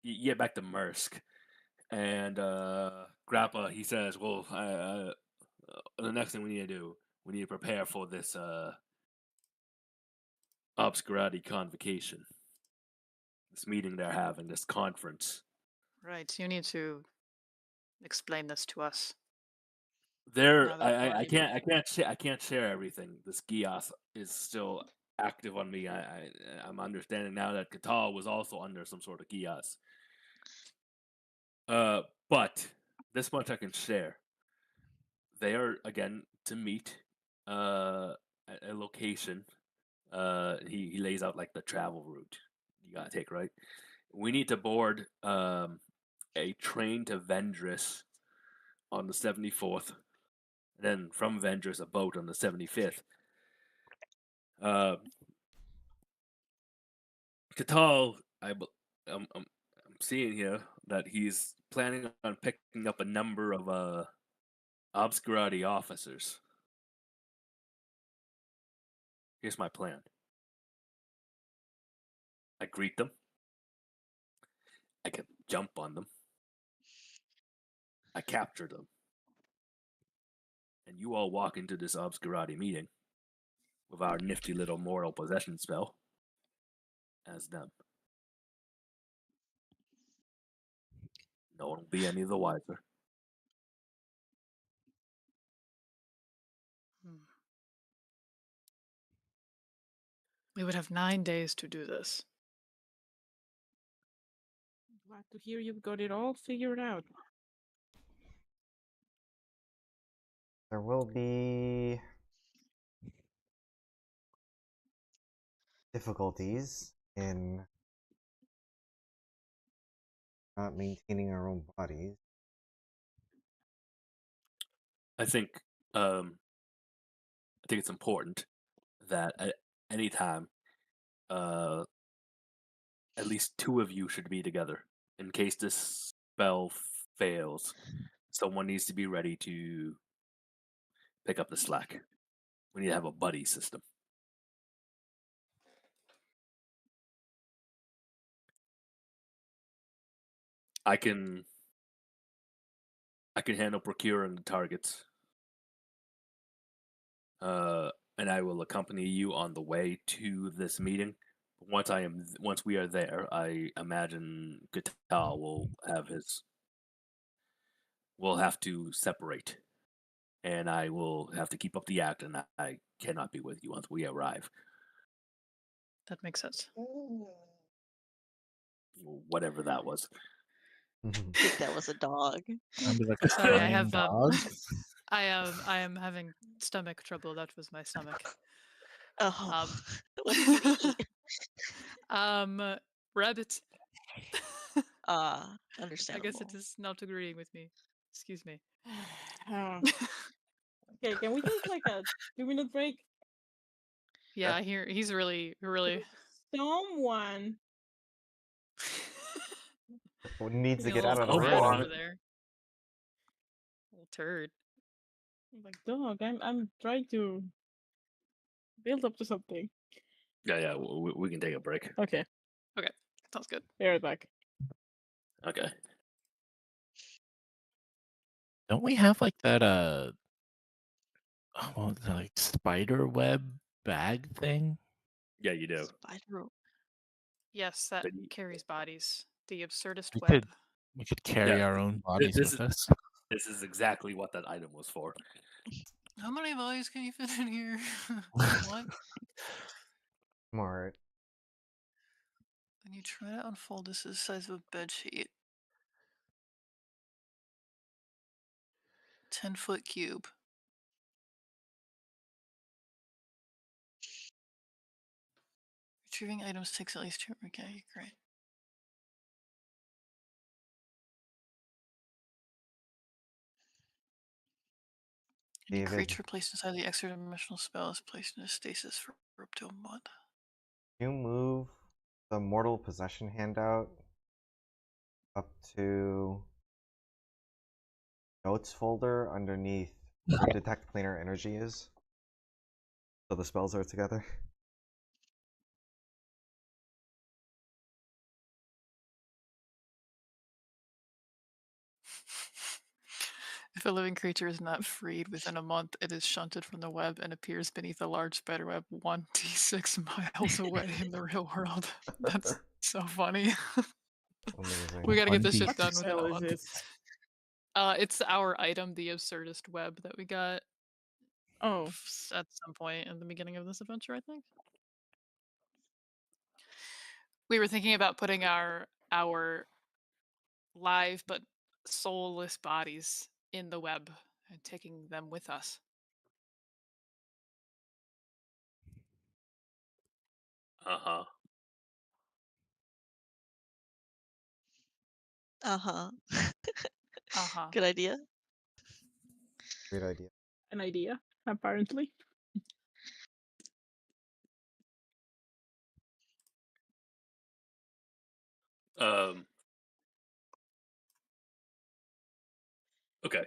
You get back to Mersk, and Grappa he says, "Well, the next thing we need to do, we need to prepare for this obscurati convocation, this meeting they're having, this conference. Right, you need to explain this to us. There, Yeah, that's what I do. I can't share everything. This Gios is still active on me. I'm understanding now that Quital was also under some sort of Gios. But this much I can share. They are again to meet at a location. He lays out like the travel route you gotta take, right? We need to board a train to Vendris on the 74th, and then from Vendris a boat on the 75th. Catal, I'm seeing here that he's planning on picking up a number of obscurati officers. Here's my plan. I greet them. I can jump on them. I capture them. And you all walk into this obscurati meeting with our nifty little mortal possession spell as them. No one will be any the wiser. Hmm. We would have 9 days to do this. Glad to hear you've got it all figured out. There will be difficulties in not maintaining our own bodies. I think um, I think it's important that at any time, uh, at least two of you should be together in case this spell fails, someone needs to be ready to pick up the slack. We need to have a buddy system. I can handle procuring the targets. And I will accompany you on the way to this meeting. Once we are there, I imagine Quital will have to separate, and I will have to keep up the act, and I cannot be with you once we arrive. That makes sense. Whatever that was. I think that was a dog. Sounded like a Sorry, I crying have dog. I am having stomach trouble. That was my stomach. Oh, what did you eat? Rabbit. I Understandable. guess it is not agreeing with me. Excuse me. Oh. Okay, can we take like a 2-minute break? Yeah, I hear he's really. Someone. Needs to Being a get out little of the brat on room. over there. Little turd. I'm like, dog, I'm trying to build up to something. Yeah. We can take a break. Okay, Okay, sounds good. be right back. Okay. Don't we have like that like spider web bag thing? Yeah, you do. Spider. Yes, that But carries bodies. The absurdest We web. could carry Yeah, our own bodies this with us. This is exactly what that item was for. How many bodies can you fit in here? What? Smart. When you try to unfold, this is the size of a bed sheet. 10-foot cube. Retrieving items takes at least 2. Okay, great. Any David, creature placed inside the extra-dimensional spell is placed in a stasis for up to a month. you move the mortal possession handout up to notes folder underneath where detect planar energy is. So the spells are together. If a living creature is not freed within a month, it is shunted from the web and appears beneath a large spider web 1d6 miles away in the real world. That's so funny. Amazing. We gotta get this 1d6. shit done What the within hell a is month. this? It's our item, the absurdist web that we got Oh, at some point in the beginning of this adventure, I think. We were thinking about putting our live but soulless bodies in the web and taking them with us. Uh-huh. Uh-huh. Uh-huh. Good idea. Great idea. an idea, apparently. Okay,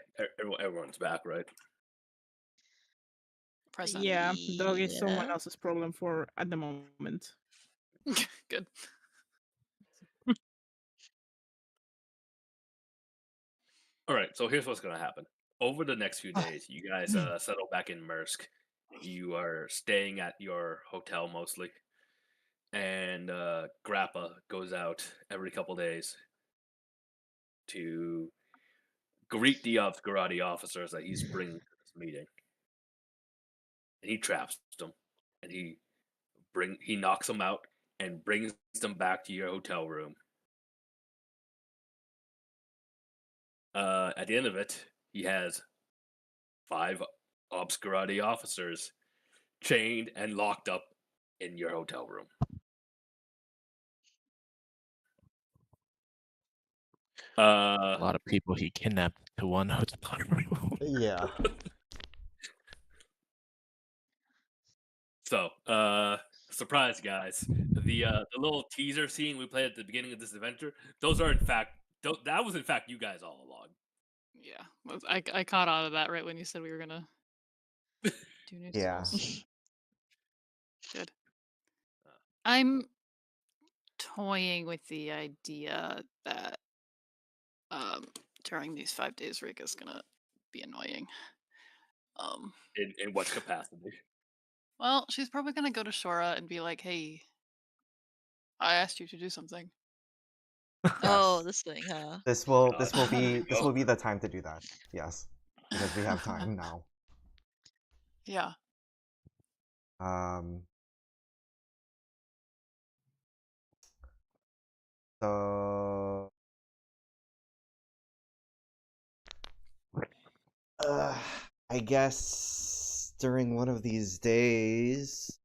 everyone's back, right? Present. Yeah, dog is someone Yeah. else's problem for at the moment. Good. All right, so here's what's going to happen. Over the next few days, you guys settle back in Mersk. You are staying at your hotel mostly. And Grappa goes out every couple days to greet the obscurati officers that he's bringing to this meeting. And he traps them. And he knocks them out and brings them back to your hotel room. At the end of it, he has 5 obscurati officers chained and locked up in your hotel room. A lot of people he kidnapped to one hotel room. Yeah. So, surprise, guys! The little teaser scene we played at the beginning of this adventure, those are in fact That was in fact you guys all along. Yeah, I caught on to that right when you said we were gonna do new Yeah. spells. Good. Uh. I'm toying with the idea that during these 5 days Rika's gonna be annoying. In what capacity? Well, she's probably gonna go to Shora and be like, "Hey, I asked you to do something." Oh, Yes. this thing, huh? This will God, this will there be you this go. will be the time to do that. Yes, because we have time now. Yeah. Um. So. Uh, I guess during one of these days,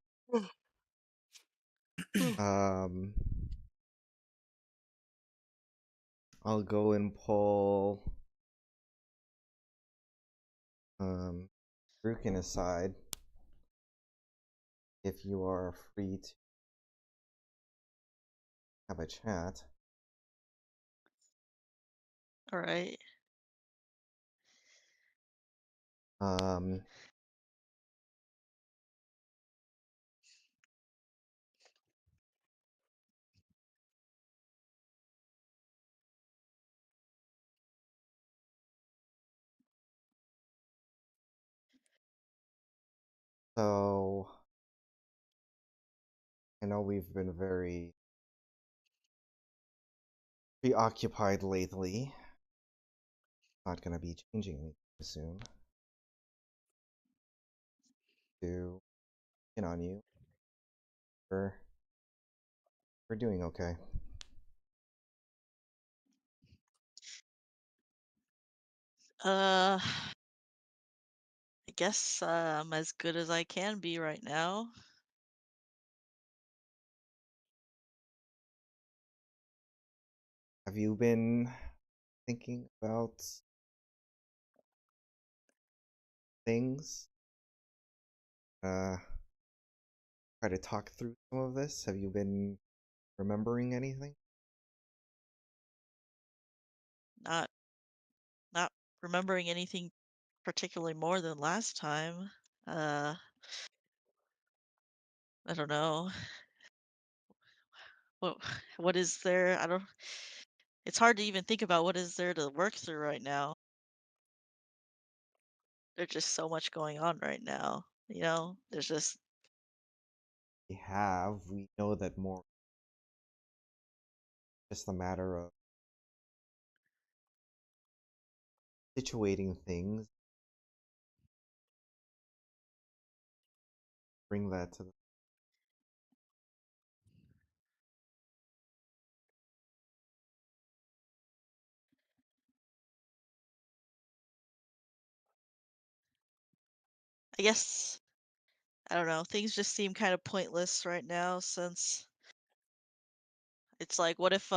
um, I'll go and pull Rukin aside if you are free to have a chat. All right. Um, so I know we've been very preoccupied lately. Not gonna be changing anytime soon. To in on you. We're doing okay. I guess I'm as good as I can be right now. Have you been thinking about things? Try to talk through some of this. Have you been remembering anything? Not not remembering anything particularly more than last time. I don't know. What what is there? I don't. It's hard to even think about what is there to work through right now. There's just so much going on right now. There's just We know that more just a matter of situating things. Bring that to the I guess I don't know. Things just seem kind of pointless right now since it's like what if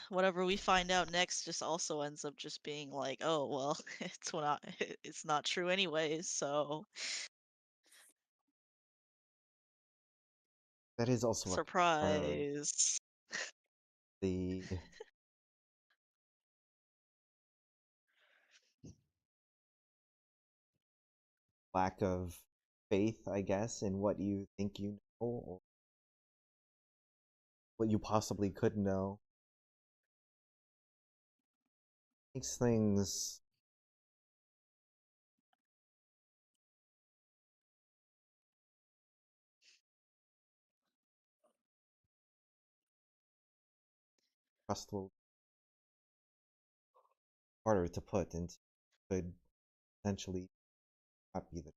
whatever we find out next just also ends up just being like, oh well, it's not true anyways, so that is also a concern. surprise. The lack of faith, I guess, in what you think you know or what you possibly could know. Makes things trustable harder to put and could potentially not be the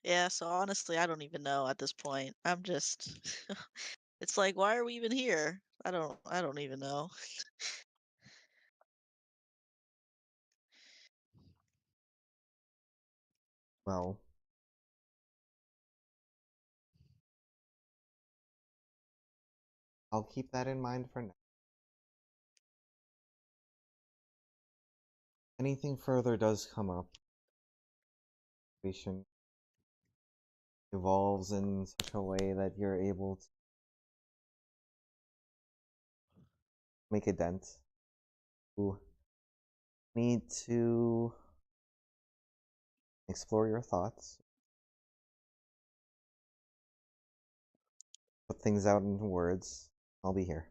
Yeah, so honestly, I don't even know at this point. I'm just it's like why are we even here? I don't even know. well. I'll keep that in mind for now. anything further does come up, situation evolves in such a way that you're able to make a dent, you need to explore your thoughts, put things out into words, I'll be here.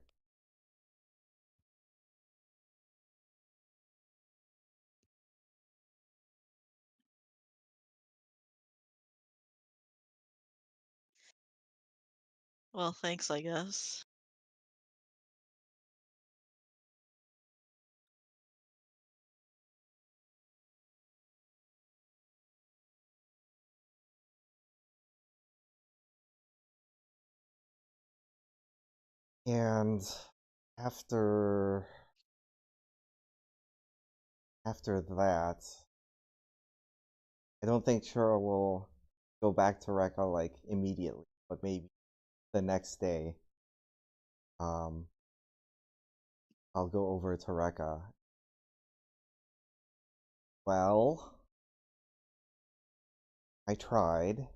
Well, thanks, I guess. And after that, I don't think Shura will go back to Rekka like immediately, but maybe the next day. I'll go over to Rekka. Well, I tried,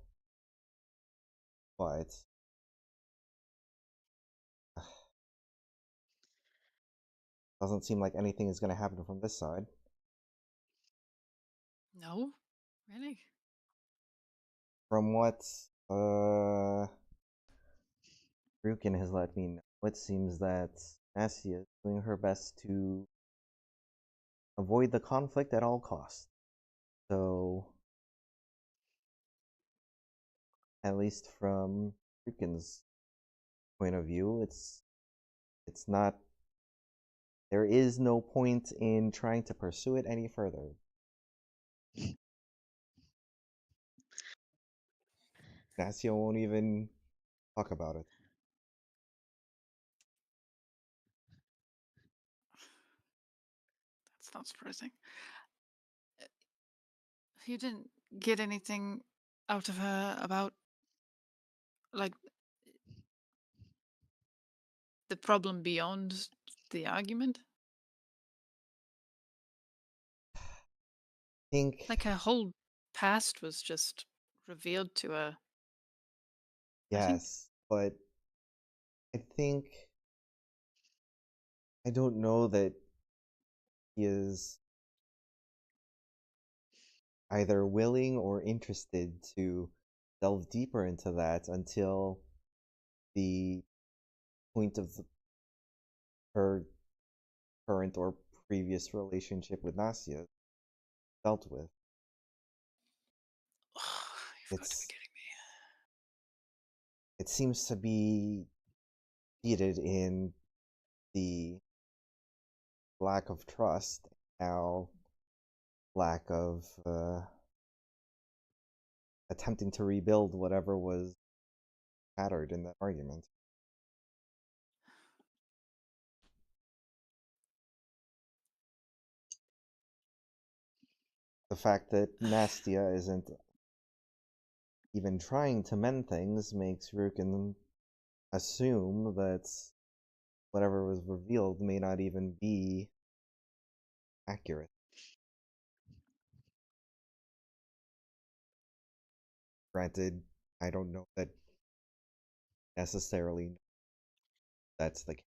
but doesn't seem like anything is going to happen from this side. No? Really? From what Rukin has let me know, it seems that Nasia is doing her best to avoid the conflict at all costs. So, at least from Rukin's point of view, it's not. There is no point in trying to pursue it any further. Nasia won't even talk about it. That's not surprising. You didn't get anything out of her about, like, the problem beyond the argument? I think. Like, her whole past was just revealed to her. Yes, but I think. I don't know that he is either willing or interested to delve deeper into that until the point of her current or previous relationship with Nasia dealt with. You've got to be kidding me. It seems to be seated in the lack of trust, now lack of attempting to rebuild whatever was shattered in that argument. The fact that Nastia isn't even trying to mend things makes Rukin assume that whatever was revealed may not even be accurate. Granted, I don't know that necessarily that's the case.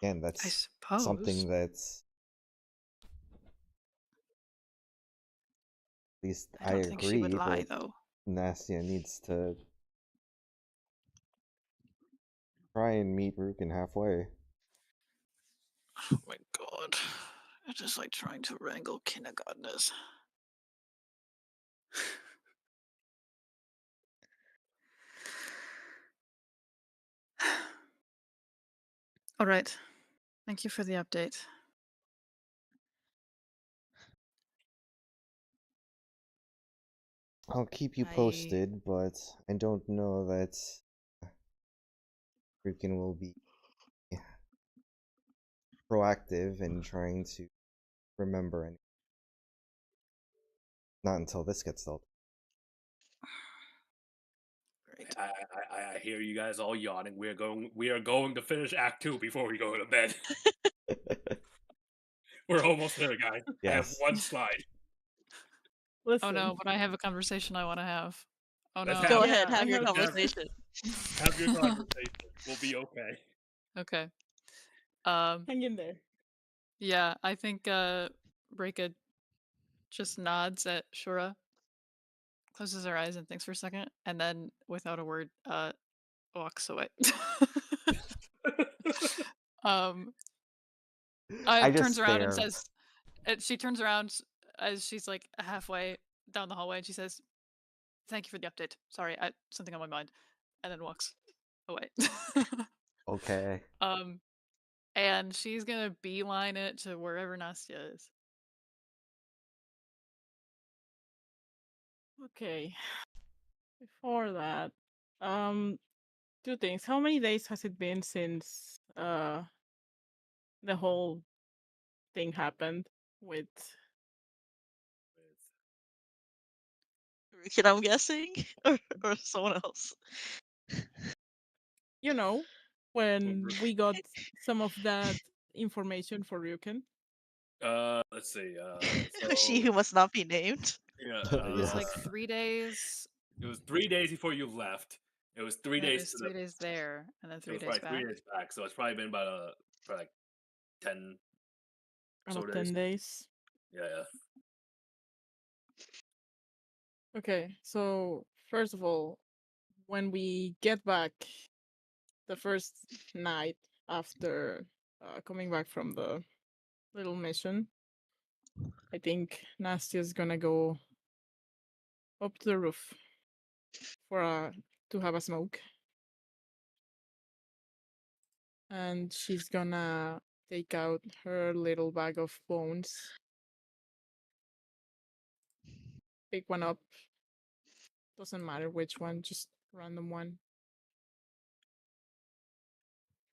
Again, I that's suppose. something that's at least I don't think she would lie, that though. Nastia needs to try and meet Rukin halfway. Oh my god. It is like trying to wrangle kindergartners. All right. Thank you for the update. I'll keep you I- posted, but I don't know that Rukin will be proactive in trying to remember anything. Not until this gets dealt. Great. I hear you guys all yawning. We are going to finish Act 2 before we go to bed. We're almost there, guys. I have Yes. one slide. Listen. Oh no, but I have a conversation I want to have. Oh Let's no. Go Yeah, ahead, I have your have. conversation. Have your conversation. We'll be okay. Okay. Hang in there. Yeah, I think Breaka just nods at Shura, closes her eyes and thinks for a second, and then without a word, walks away. um I just turns around and stare. says she turns around as she's like halfway down the hallway and she says, "Thank you for the update. Sorry, I something on my mind." And then walks away. Okay. And she's gonna beeline it to wherever Nastya is. Okay. Before that, um, two things. How many days has it been since the whole thing happened with? Rick, I'm guessing, or someone else. You know, when we got some of that information for Ryuken. Let's see. She So who must not be named. yeah, It was like Yes. 3 days. it was 3 days before you left. It was three And it days was to 3 days there, and then It 3 was days probably 3 back. days back. So it's probably been about probably like 10 or so About days. 10 days. Yeah. Okay, so first of all, when we get back the first night after coming back from the little mission, I think Nastia's gonna go up to the roof for to have a smoke, and she's gonna take out her little bag of bones, pick one up. Doesn't matter which one, just random one.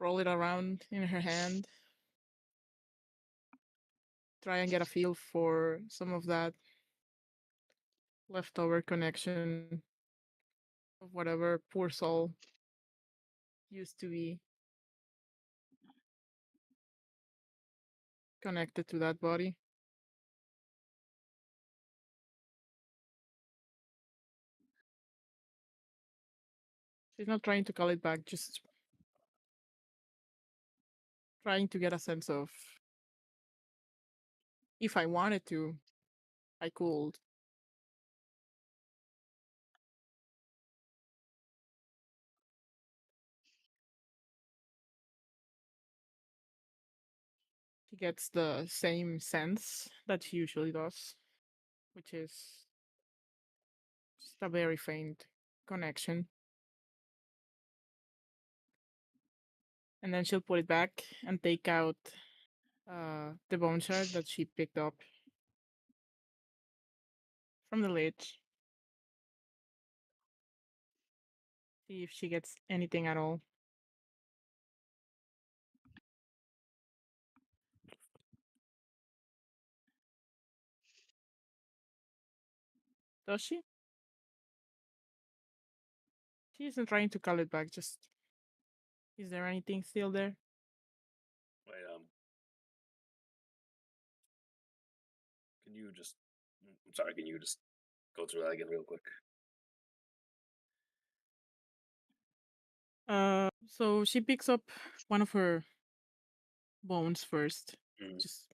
Roll it around in her hand. Try and get a feel for some of that leftover connection of whatever poor soul used to be connected to that body. She's not trying to call it back, just trying to get a sense of if I wanted to, I could. She gets the same sense that she usually does, which is just a very faint connection. And then she'll put it back and take out the bone shard that she picked up from the lich. See if she gets anything at all. Does she? She isn't trying to call it back, just is there anything still there? Wait, can you just I'm sorry, can you just go through that again real quick? So she picks up one of her bones first, Mhm. just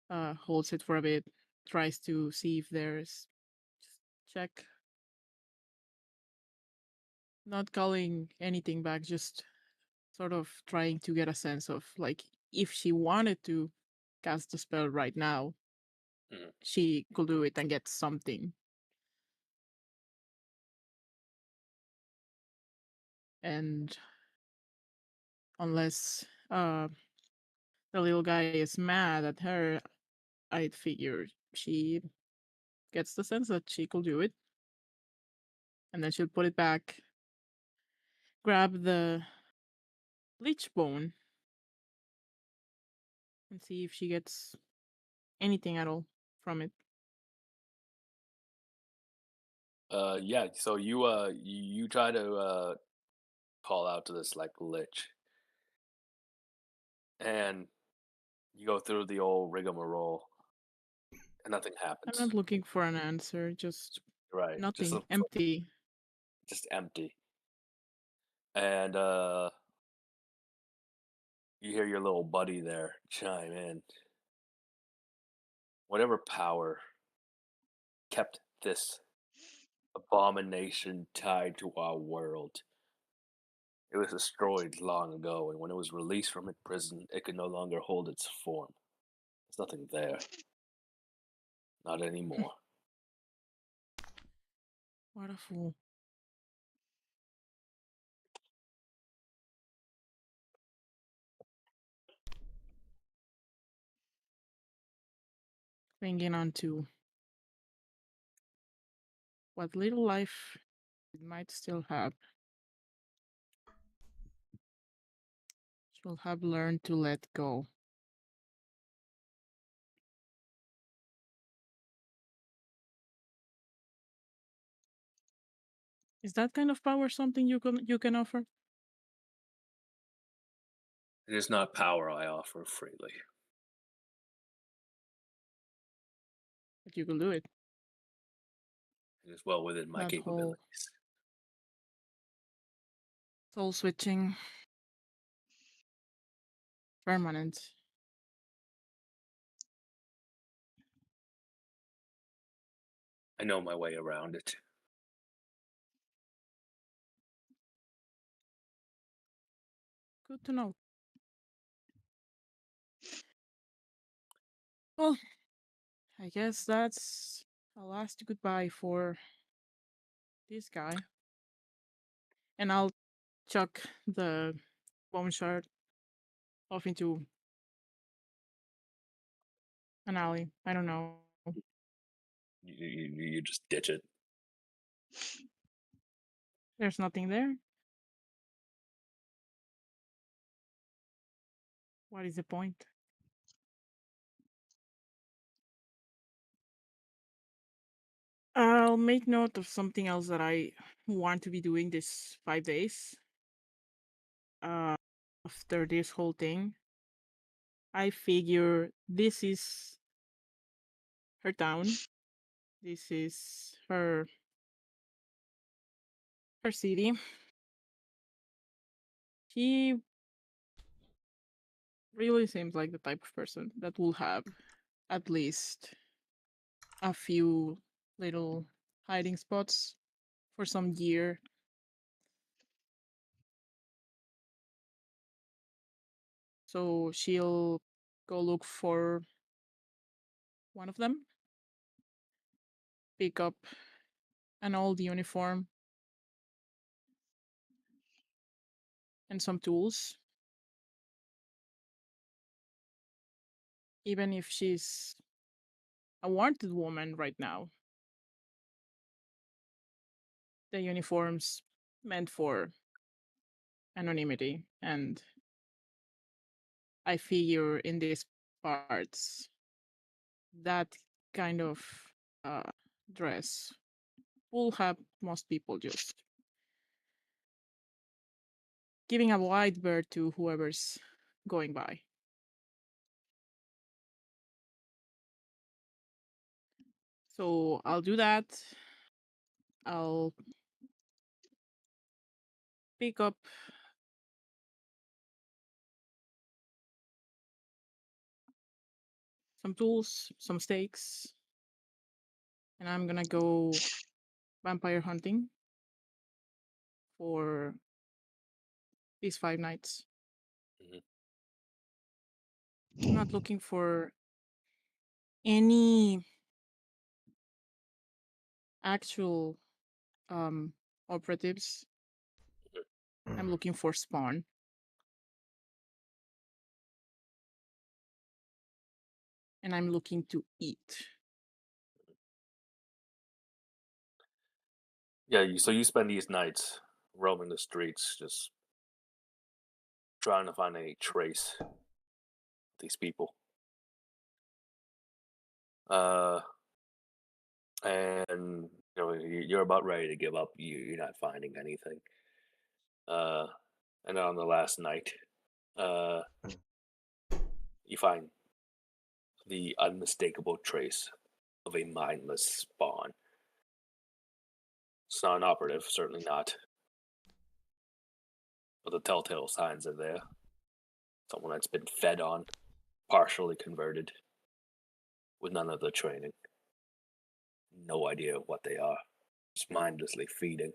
holds it for a bit, tries to see if there's just check. Not calling anything back, just sort of trying to get a sense of like if she wanted to cast the spell right now, Mhm. she could do it and get something. And unless the little guy is mad at her, I'd figure she gets the sense that she could do it. And then she'll put it back, grab the lich bone, and see if she gets anything at all from it. Yeah, so you try to call out to this like lich. And You go through the old rigmarole, and nothing I'm happens. not looking for an answer, just Right, nothing, empty. just empty. And you hear your little buddy there chime in. Whatever power kept this abomination tied to our world, it was destroyed long ago, and when it was released from its prison, it could no longer hold its form. There's nothing there. Not anymore. What a fool. Clinging on to what little life it might still have. She'll have learned to let go. Is that kind of power something you can offer? It is not power I offer freely. But you can do it. It is well within my That whole capabilities. soul switching. Permanent. I know my way around it. Good to know. Well, I guess that's a last goodbye for this guy. And I'll chuck the bone shard off into an alley. I don't know. You just ditch it. There's nothing there. What is the point? I'll make note of something else that I want to be doing this 5 days. After this whole thing, I figure this is her town. This is her city. She really seems like the type of person that will have at least a few little hiding spots for some gear. So she'll go look for one of them, pick up an old uniform and some tools. Even if she's a wanted woman right now, the uniform's meant for anonymity, and I figure in these parts that kind of uh, dress will have most people just giving a wide berth to whoever's going by. So I'll do that. I'll pick up some tools, some stakes, and I'm gonna go vampire hunting for these 5 nights. Mhm. I'm not looking for any actual operatives. I'm looking for spawn. And I'm looking to eat. Yeah, so you spend these nights roaming the streets, just trying to find a trace of these people. Uh, and you're about ready to give up. You're not finding anything. And on the last night, uh, you find the unmistakable trace of a mindless spawn. It's not an operative, certainly not. But the telltale signs are there. Someone that's been fed on, partially converted, with none of the training. No idea what they are. Just mindlessly feeding.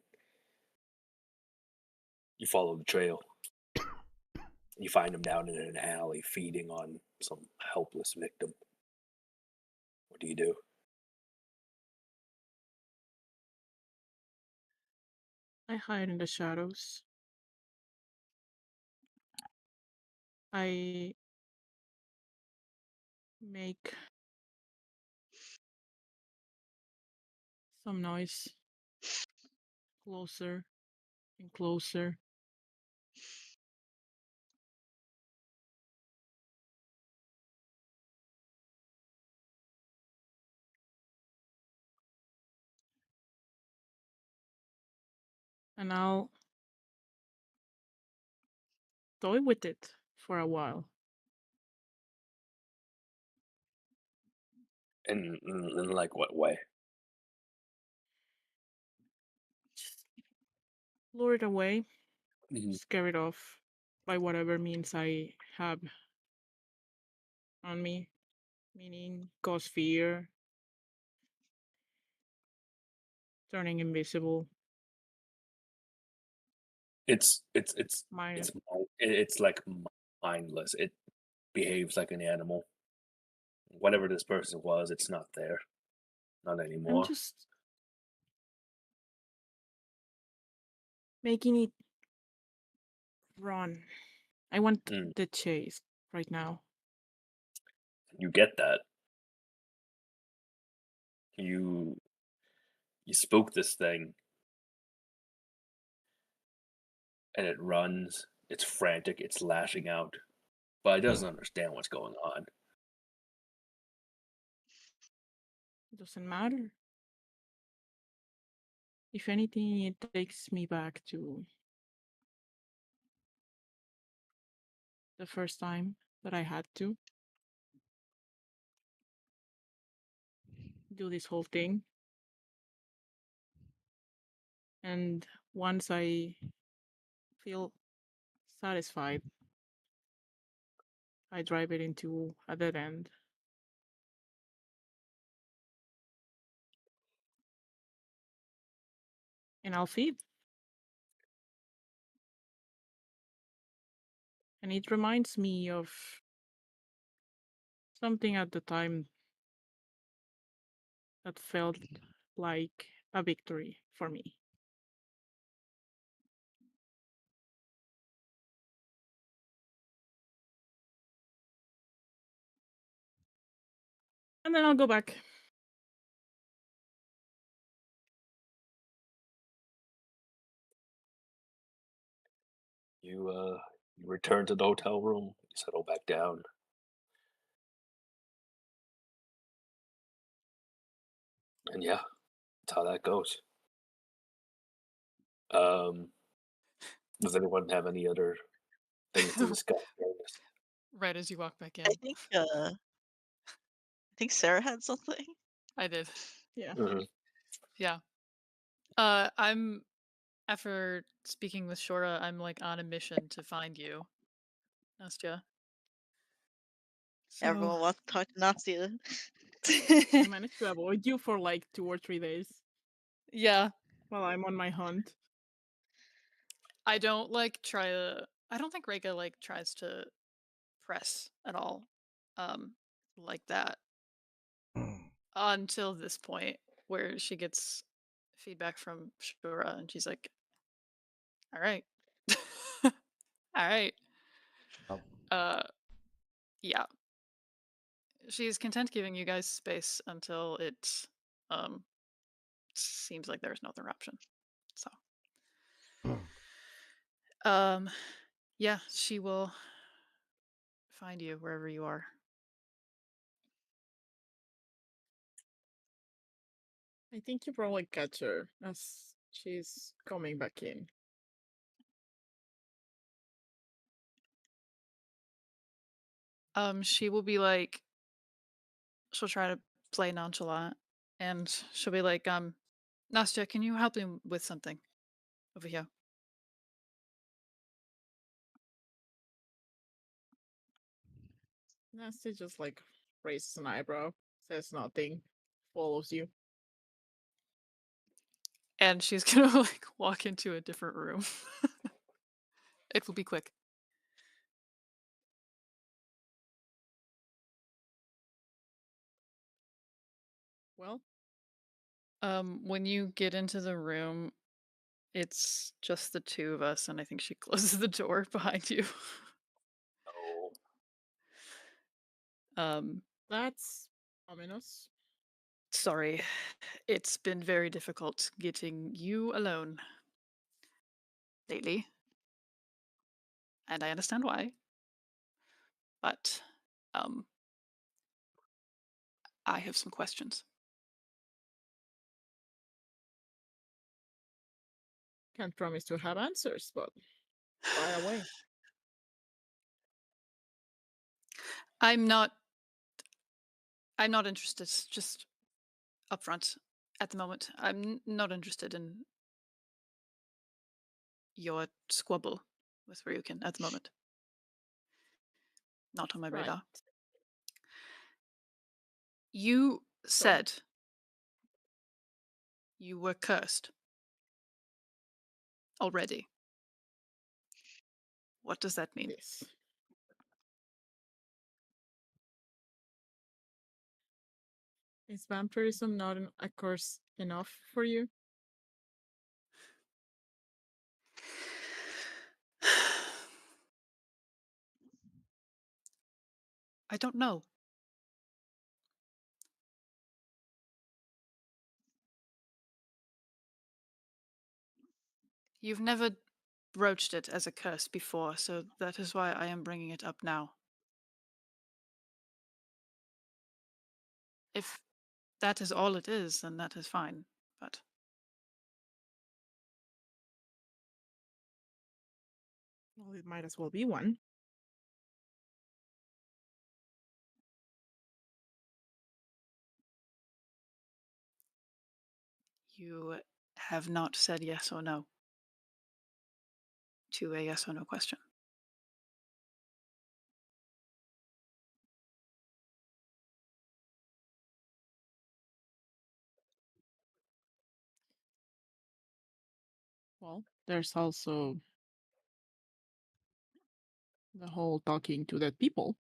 You follow the trail. You find them down in an alley feeding on some helpless victim. What do you do? I hide in the shadows. I make some noise closer and closer. And I'll toy with it for a while. In like what way? Just lure it away, Mhm. scare it off by whatever means I have on me, meaning cause fear, turning invisible. It's My, it's like mindless. It behaves like an animal. Whatever this person was, it's not there. Not I'm anymore. just making it run. I want Mm. the chase right now. You get that. You spook this thing, and it runs. It's frantic. It's lashing out, but it doesn't understand what's going on. It doesn't matter. If anything, it takes me back to the first time that I had to do this whole thing. And once I feel satisfied, I drive it into a dead end. And I'll feed. And it reminds me of something at the time that felt like a victory for me. And then I'll go back. You return to the hotel room. You settle back down, and yeah, that's how that goes. Um, does anyone have any other things to discuss during this? Right as you walk back in. I think Sarah had something. I did. Yeah. Mhm. Yeah. I'm after speaking with Shora, I'm like on a mission to find you, Nastya. So Everyone wants to talk to Nastia. I managed to avoid you for like 2 or 3 days yeah, while I'm on my hunt. I don't like try to. I don't think Reika like tries to press at all, um, like that until this point where she gets feedback from Shura and she's like, "All right, all right." Oh, Uh, yeah, she's content giving you guys space until it um seems like there's no other option. So, yeah, she will find you wherever you are. I think you probably catch her as she's coming back in. She will be like, she'll try to play nonchalant, and she'll be like, Nastya, can you help me with something over here? Nasty just like raises an eyebrow, says nothing, follows you. And she's gonna like walk into a different room. It will be quick. Well, When you get into the room, it's just the two of us, and I think she closes the door behind you. Oh, that's ominous. Sorry. It's been very difficult getting you alone lately, and I understand why. But um I have some questions. Can't promise to have answers, but fire away. I'm not I'm not interested, just upfront at the moment. I'm not interested in your squabble with Ryukin at the moment. Not on my Right. radar. You said you were cursed already. What does that mean? Yes. Is vampirism not a curse enough for you? I don't know. You've never broached it as a curse before, so that is why I am bringing it up now. If that is all it is, then that is fine. But Well, it might as well be one. you have not said yes or no to a yes or no question. Well, there's also the whole talking to dead people.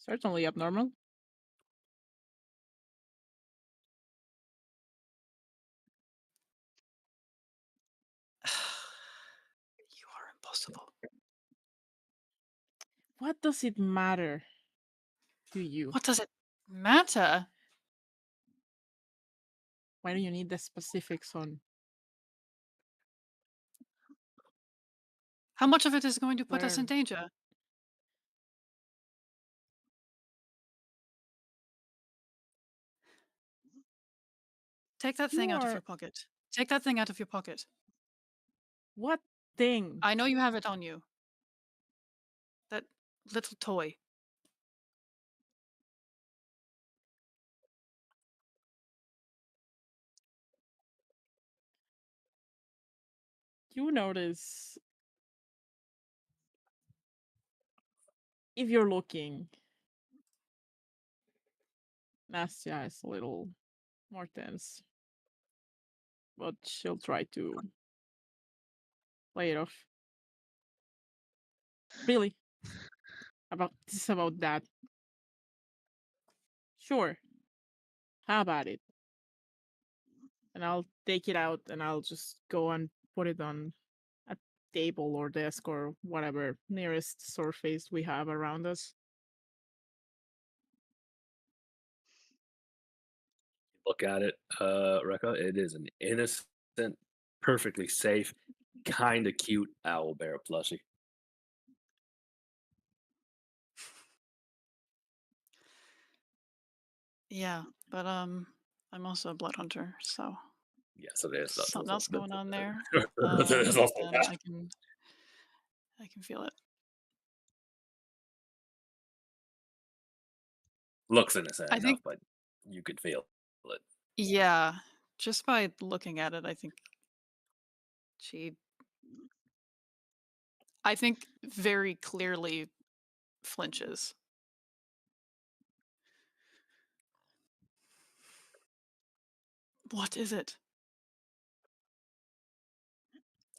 Certainly abnormal. You are impossible. What does it matter to you? What does it matter? Why do you need the specifics on How much of it is going to put us in where danger? Take that you thing out of are? your pocket. Take that thing out of your pocket. What thing? I know you have it on you. That little toy. You notice if you're looking, Nastya is a little more tense, but she'll try to play it off. Really? About that? Sure. How about it? And I'll take it out and I'll just go and put it on a table or desk or whatever nearest surface we have around us. look at it, Rekka. It is an innocent, perfectly safe, kind of cute owl bear plushie. Yeah, but I'm also a blood hunter, so Yes, it is. something else going on there. It is also Then that. I can I can feel it. Looks innocent I enough, think, but you could feel it. yeah, just by looking at it, she, I think very clearly flinches. What is it?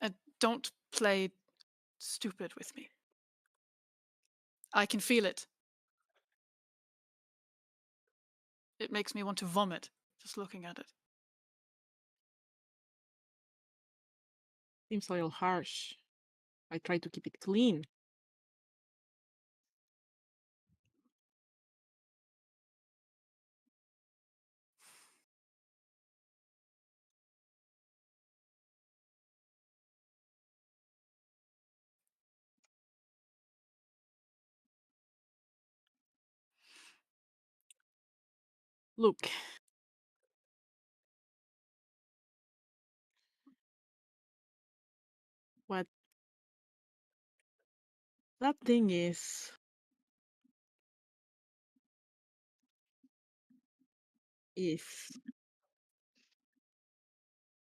And don't play stupid with me. I can feel it. It makes me want to vomit just looking at it. Seems a little harsh. I try to keep it clean. Look. What that thing is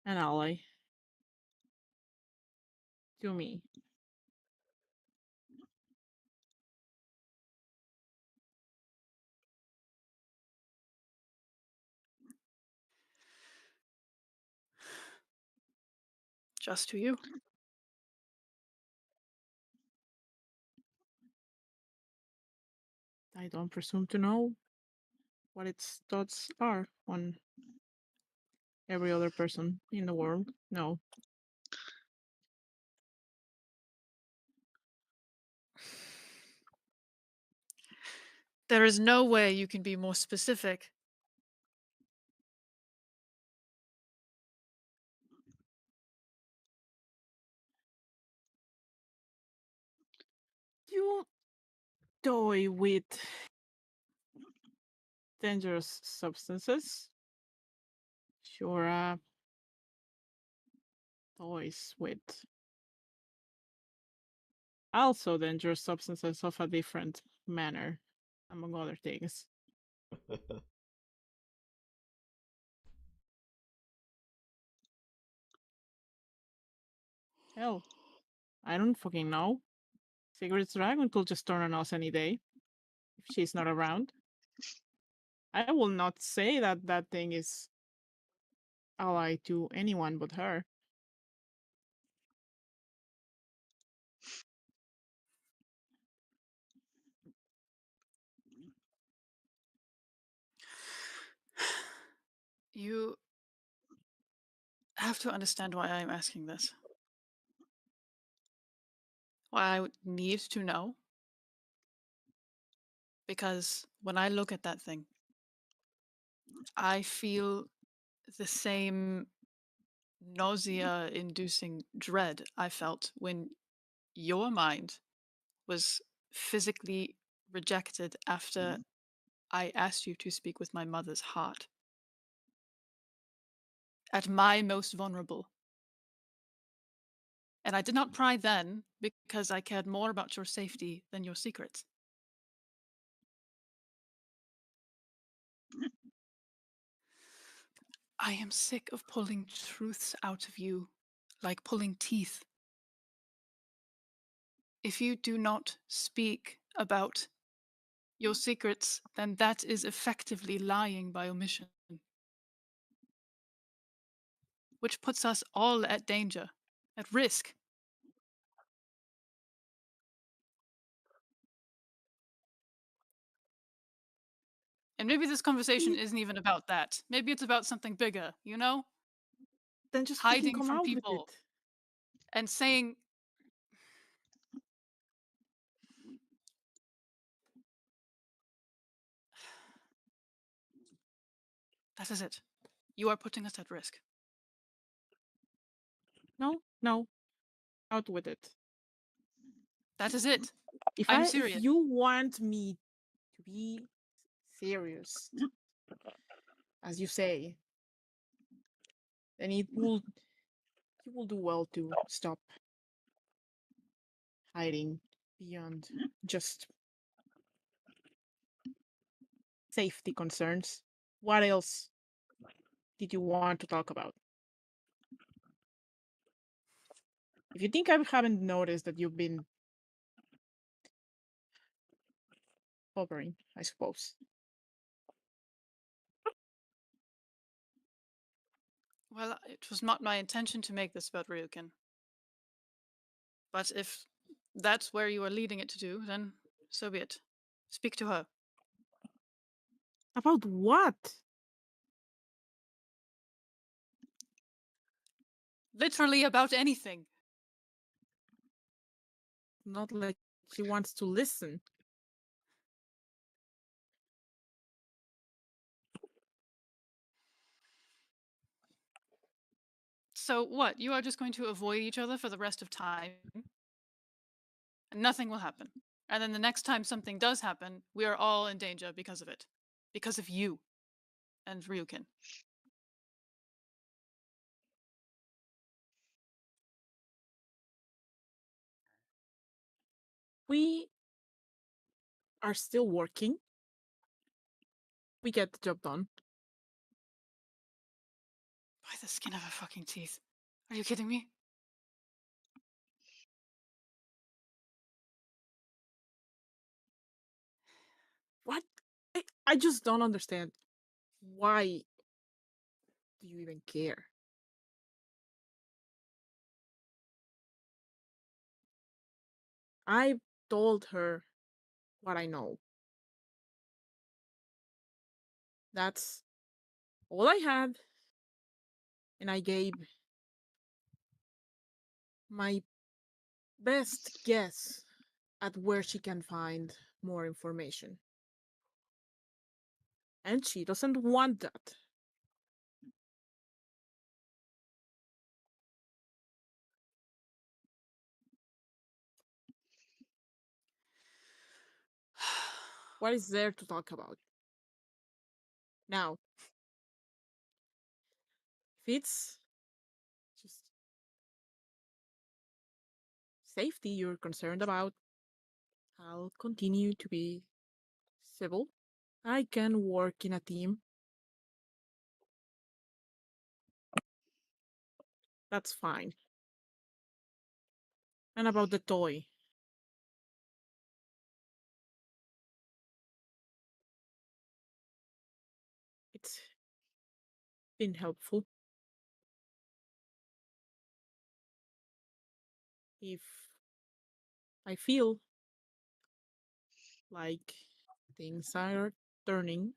an ally to me. Just to you. I don't presume to know what its thoughts are on every other person in the world. No. There is no way you can be more specific. You toy with dangerous substances. Sure, toys with also dangerous substances of a different manner, among other things. Hell, I don't fucking know. Cigarette's Dragon could just turn on us any day if she's not around. I will not say that that thing is ally to anyone but her. You have to understand why I'm asking this. Why I would need to know. Because when I look at that thing, I feel the same nausea inducing dread I felt when your mind was physically rejected after I asked you to speak with my mother's heart. At my most vulnerable. And I did not pry then because I cared more about your safety than your secrets. I am sick of pulling truths out of you, like pulling teeth. If you do not speak about your secrets, then that is effectively lying by omission, which puts us all at danger, at risk. And maybe this conversation isn't even about that. Maybe it's about something bigger, you know? Then just fucking Hiding come from out with people it. and saying, that is it. You are putting us at risk. No, out with it. That is it. If I'm if serious. you want me to be serious, as you say, then you will do well to stop hiding beyond just safety concerns? What else did you want to talk about? If you think I haven't noticed that you've been hovering, I suppose. Well, it was not my intention to make this about Ryukin. But if that's where you are leading it to do, then so be it. Speak to her. About what? Literally about anything. Not like she wants to listen. So what? You are just going to avoid each other for the rest of time? And nothing will happen. And then the next time something does happen, we are all in danger because of it. Because of you and Ryukin. We are still working. We get the job done. By the skin of her fucking teeth. Are you kidding me? What? I just don't understand. Why do you even care? I told her what I know. That's all I had. And I gave my best guess at where she can find more information. And she doesn't want that. What is there to talk about? Now, if it's just safety you're concerned about, I'll continue to be civil. I can work in a team. That's fine. And about the toy. It's been helpful. If I feel like things are turning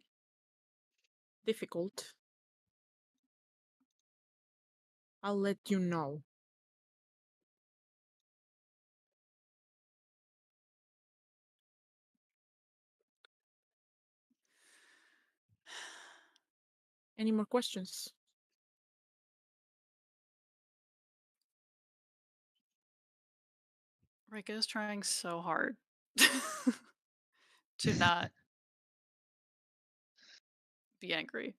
difficult, I'll let you know. Any more questions? Rika is trying so hard to not be angry.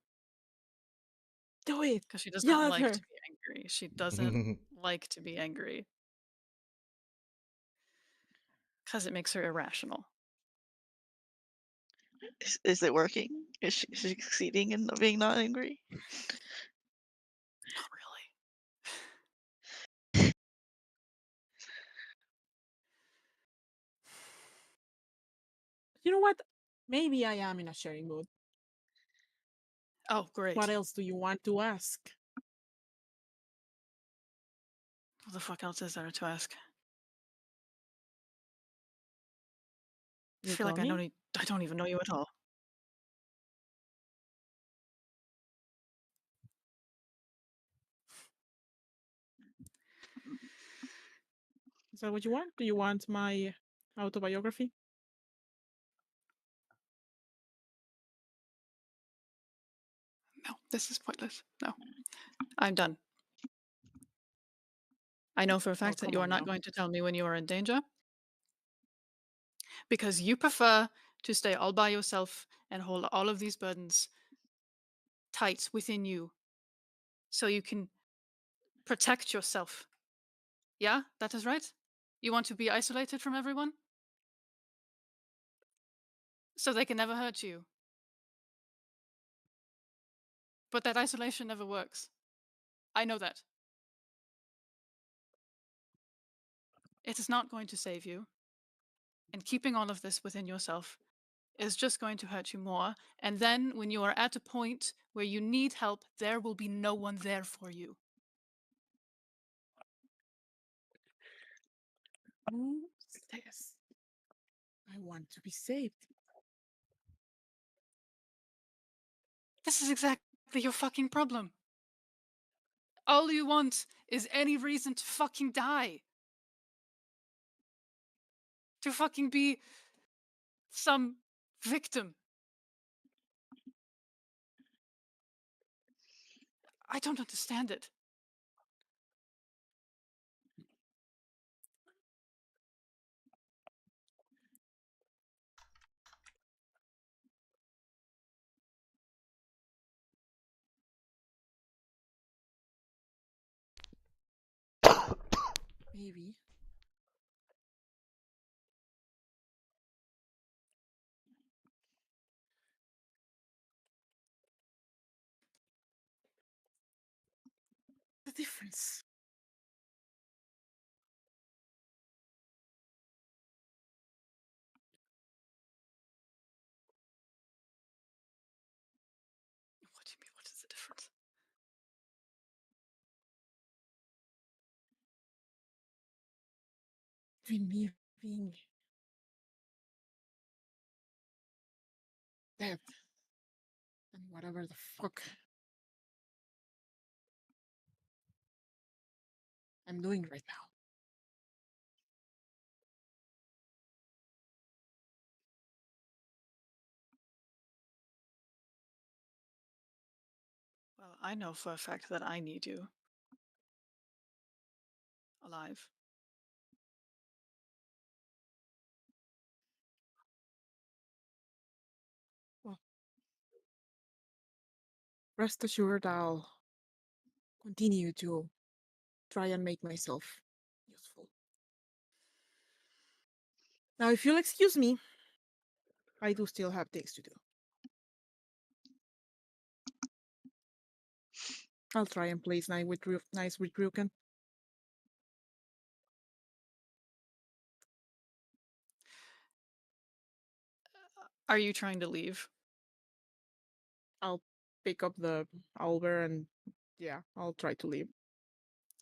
Do it! Because she does Yell not at like her! to be angry. She doesn't like to be angry. Because it makes her irrational. Is it working? Is she succeeding in being not angry? Not really. You know what? Maybe I am in a sharing mood. Oh, great. What else do you want to ask? What the fuck else is there to ask? I You'll feel like tell me? I don't even know you at all. Is that what you want? Do you want my autobiography? No, this is pointless. No. I'm done. I know for a fact that come you are on not now. going to tell me when you are in danger. Because you prefer to stay all by yourself and hold all of these burdens tight within you so you can protect yourself. Yeah, that is right? You want to be isolated from everyone? So they can never hurt you. But that isolation never works. I know that. It is not going to save you. And keeping all of this within yourself is just going to hurt you more. And then when you are at a point where you need help, there will be no one there for you. Who says I want to be saved? This is exactly your fucking problem. All you want is any reason to fucking die. To fucking be some victim. I don't understand it. Maybe. The difference. What do you mean, what is the difference? Between me being dead and whatever the fuck I'm doing right now. Well, I know for a fact that I need you. Alive. Well, rest assured I'll continue to try and make myself useful. Now, if you'll excuse me, I do still have things to do. I'll try and play nice with Ruken. Are you trying to leave? I'll pick up the owlbear and yeah, I'll try to leave.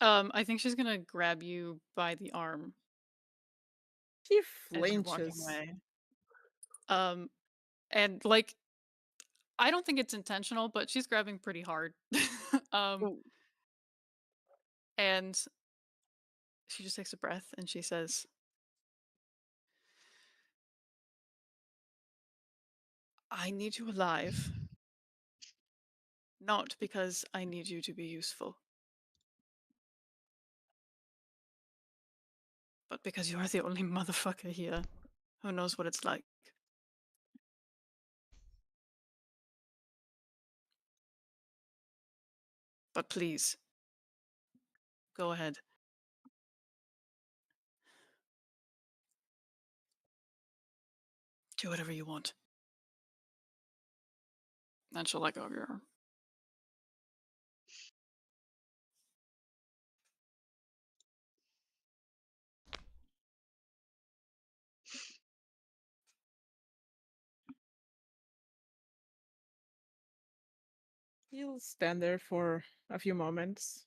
I think she's gonna grab you by the arm She as you're walking flinches. away. And like, I don't think it's intentional, but she's grabbing pretty hard. Oh, And she just takes a breath and she says, I need you alive. Not because I need you to be useful, but because you are the only motherfucker here who knows what it's like. But please, go ahead. Do whatever you want. And she'll let go of your arm. he'll stand there for a few moments.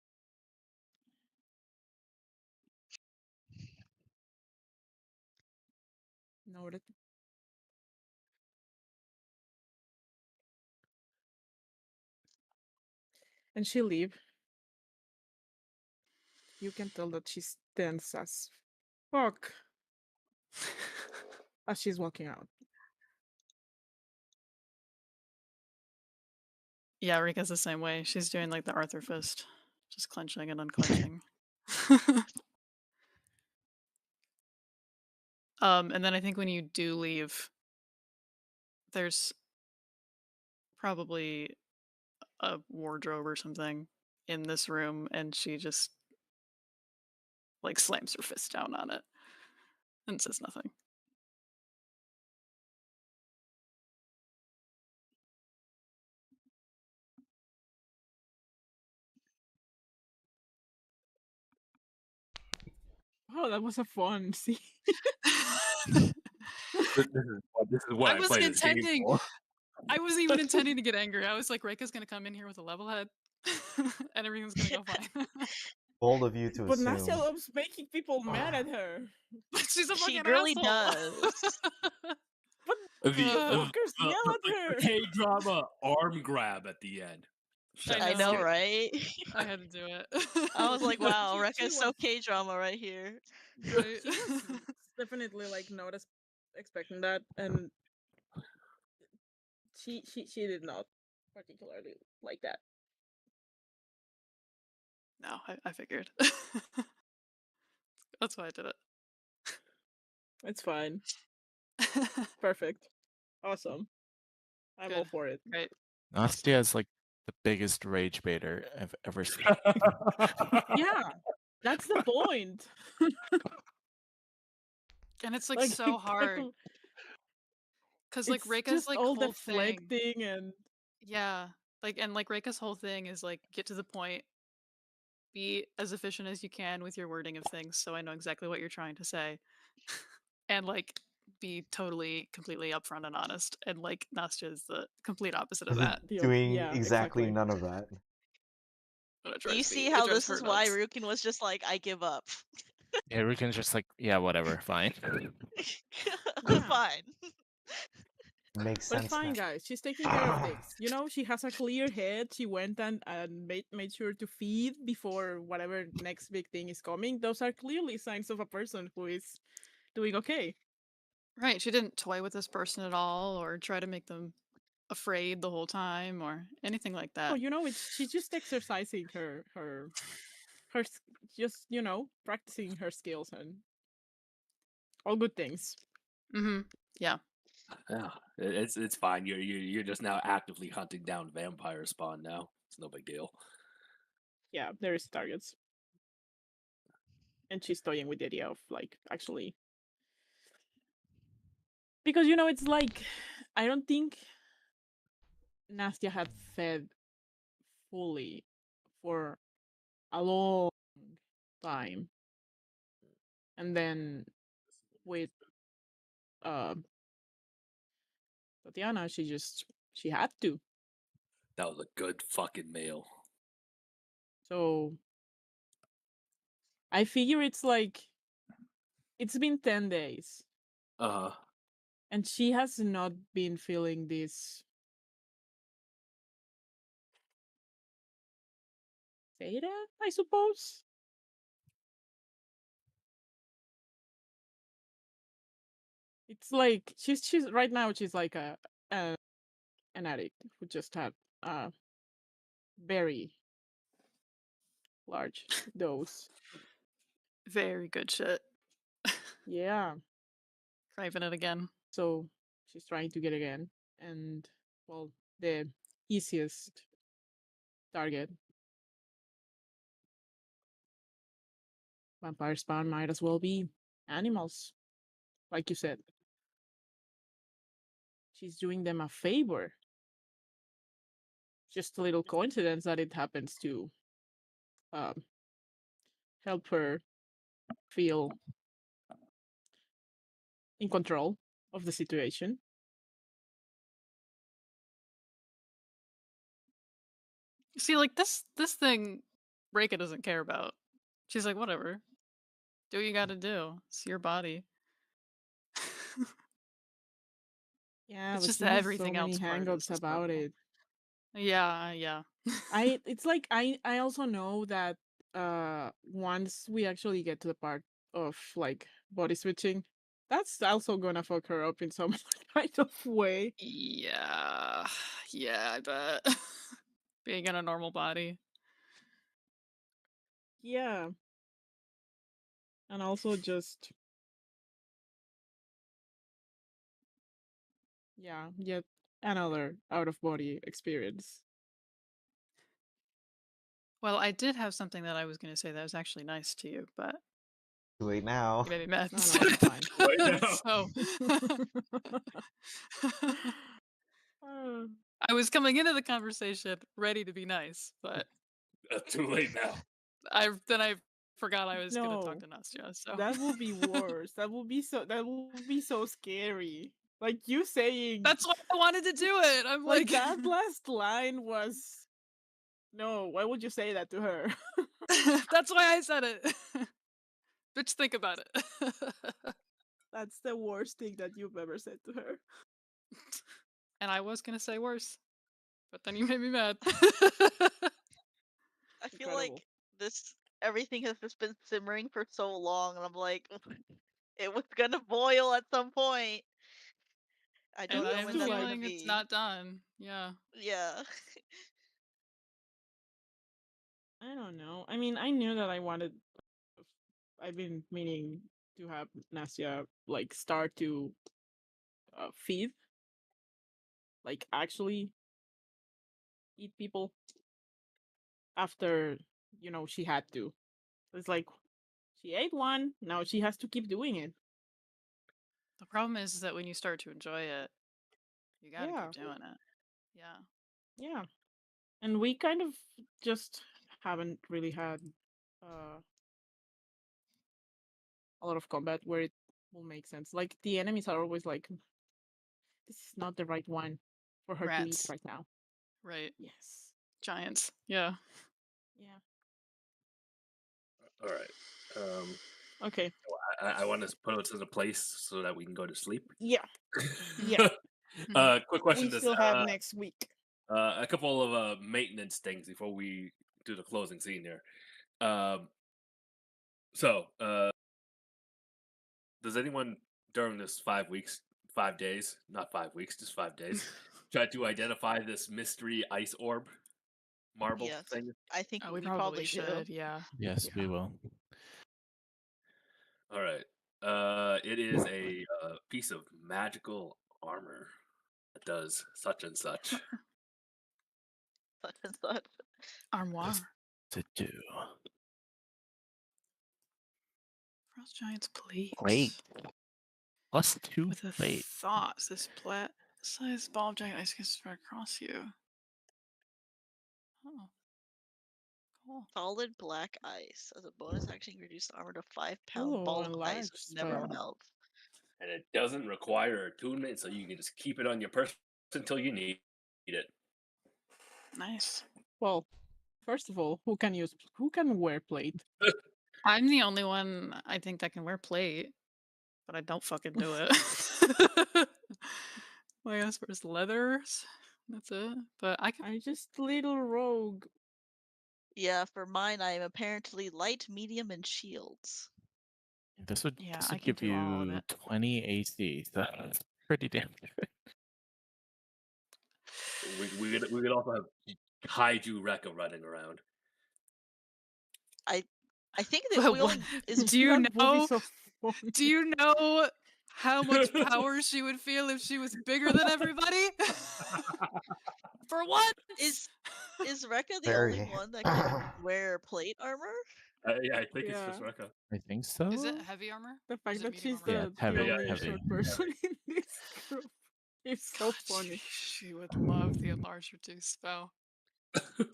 Noted. And she'll leave. You can tell that she's tense as fuck as she's walking out. Yeah, Rika's the same way. She's doing like the Arthur fist, just clenching and unclenching. And then I think when you do leave, there's probably a wardrobe or something in this room, and she just like slams her fist down on it. and says nothing. Oh, that was a fun scene. This is what I I wasn't play this game intending. for. I wasn't even intending to get angry. I was like, Reika's gonna come in here with a level head, and everything's gonna go fine. Bold of you to But assume. Nastya loves making people mad at her. But she's a She fucking really asshole. does. But The fuckers yell at her. K-drama arm grab at the end. I know, know. right? I had to do it. I was like, wow, She Rekka is so was- K-drama right here. Right? She was definitely like not expecting that, and she did not particularly like that. No, I figured. That's why I did It's fine. it. Perfect. Awesome. I'm all Good. for it. Right. Nastya is like the biggest rage baiter I've ever seen. Yeah, that's the point. And it's like so hard. Cause like It's Reika's just like all whole thing. deflecting and Yeah. Like and like Reika's whole thing is like get to the point, be as efficient as you can with your wording of things so I know exactly what you're trying to say. And like be totally completely upfront and honest. And like Nastya is the complete opposite of that. Doing yeah, exactly none of that. But it Do you drives see me- it how drives this her is why nuts. Rukin was just like, I give up. Yeah, Rukin's just like, yeah, whatever, fine. Yeah. Fine. Makes But it's sense fine, now. guys. She's taking care of things. You know, she has a clear head. She went and made sure to feed before whatever next big thing is coming. Those are clearly signs of a person who is doing okay. Right. She didn't toy with this person at all or try to make them afraid the whole time or anything like Oh, that. you know, it's she's just exercising her just practicing her skills and all good things. Mm-hmm. Yeah. Yeah, it's fine. You're just now actively hunting down vampire spawn now. It's no big deal. Yeah, there is targets, and she's toying with the idea of like actually because it's like I don't think Nastya had fed fully for a long time, and then with uh Tatiana, she had to. That was a good fucking meal. So I figure it's like it's been 10 days, Uh-huh. and she has not been feeling this theta, I suppose. It's like she's right now she's like a an addict who just had a very large dose. Very good shit. Yeah. Craving it again. So she's trying to get again, and well, the easiest target, vampire spawn, might as well be animals, like you said. She's doing them a favor. Just a little coincidence that it happens to um, help her feel in control of the situation. See, like this thing Reika doesn't care about. She's like, whatever. Do what you gotta do. It's your body. Yeah, It's but just she has so everything many else part is hangups just about horrible. it. Yeah. It's like I also know that once we actually get to the part of like body switching, that's also gonna fuck her up in some kind of way. Yeah. Yeah, I bet. Being in a normal body. Yeah. And also just yet another out of body experience. Well, I did have something that I was gonna say that was actually nice to you, but Too late now. You made me mad. No, it's fine. Right now. So Uh, I was coming into the conversation ready to be nice, but Too late now. I forgot I was gonna talk no, to Nastya. So that will be worse. That will be so scary. Like you saying, that's why I wanted to do it. I'm like like, that last line was. No, why would you say that to her? that's why I said it. Bitch, think about it. That's the worst thing that you've ever said to her. And I was gonna say worse, but then you made me mad. I feel Incredible. like everything has just been simmering for so long, and I'm like, it was gonna boil at some point. I And don't know I'm when that's gonna feeling it's be. not done. Yeah. Yeah. I don't know. I mean, I knew that I've been meaning to have Nastya like start to feed, like actually eat people after she had to. It's like she ate one, now she has to keep doing it. The problem is that when you start to enjoy it, you gotta Yeah. keep doing it. Yeah. Yeah. And we kind of just haven't really had uh, a lot of combat where it will make sense. Like the enemies are always like, this is not the right one for her to eat Rats. right now. Right. Yes. Giants. Yeah. Yeah. All right. Okay. I want to put us in a place so that we can go to sleep. Yeah. Mhm. Yeah. Quick question. We still have next week. A couple of maintenance things before we do the closing scene here. So, does anyone during this 5 weeks, 5 days, not 5 weeks, just 5 days, try to identify this mystery ice orb marble Yes. thing? I think Oh, we we probably should. do. Yeah. Yes, we will. All right. It is a piece of magical armor that does such and such. Such and such. Armoire. To do. Frost Giant's plate. Plate. Plus 2 With a plate. thought, this plat-sized ball of giant ice can spread across you. Oh. Cool. Solid black ice. As a bonus action, you can reduce the armor to 5-pound Ooh, ball a of ice, large which never spell. melts. And it doesn't require attunement, so you can just keep it on your person until you need it. Nice. Well, first of all, who can wear plate? I'm the only one I think that can wear plate, but I don't fucking do it. Well, I guess there's leathers. That's it. But I can. I'm just little rogue. Yeah, for mine, I am apparently light, medium, and shields. This would, Yeah, this I would can give do all of you it. 20 AC. So that's pretty damn good. We could also have kaiju Rekka running around. I think that But we what- only is do you That would be know? so funny. Do you know how much power she would feel if she was bigger than everybody? For what? is Rekka the Very. only one that can wear plate armor? Yeah, I think it's just Yeah. Rekka. I think so. Is it heavy armor? The Is fact it that medium she's armor? Yeah, the, it's heavy, the only heavy. short person in this group is so God, funny. she would love the enlarge reduce spell.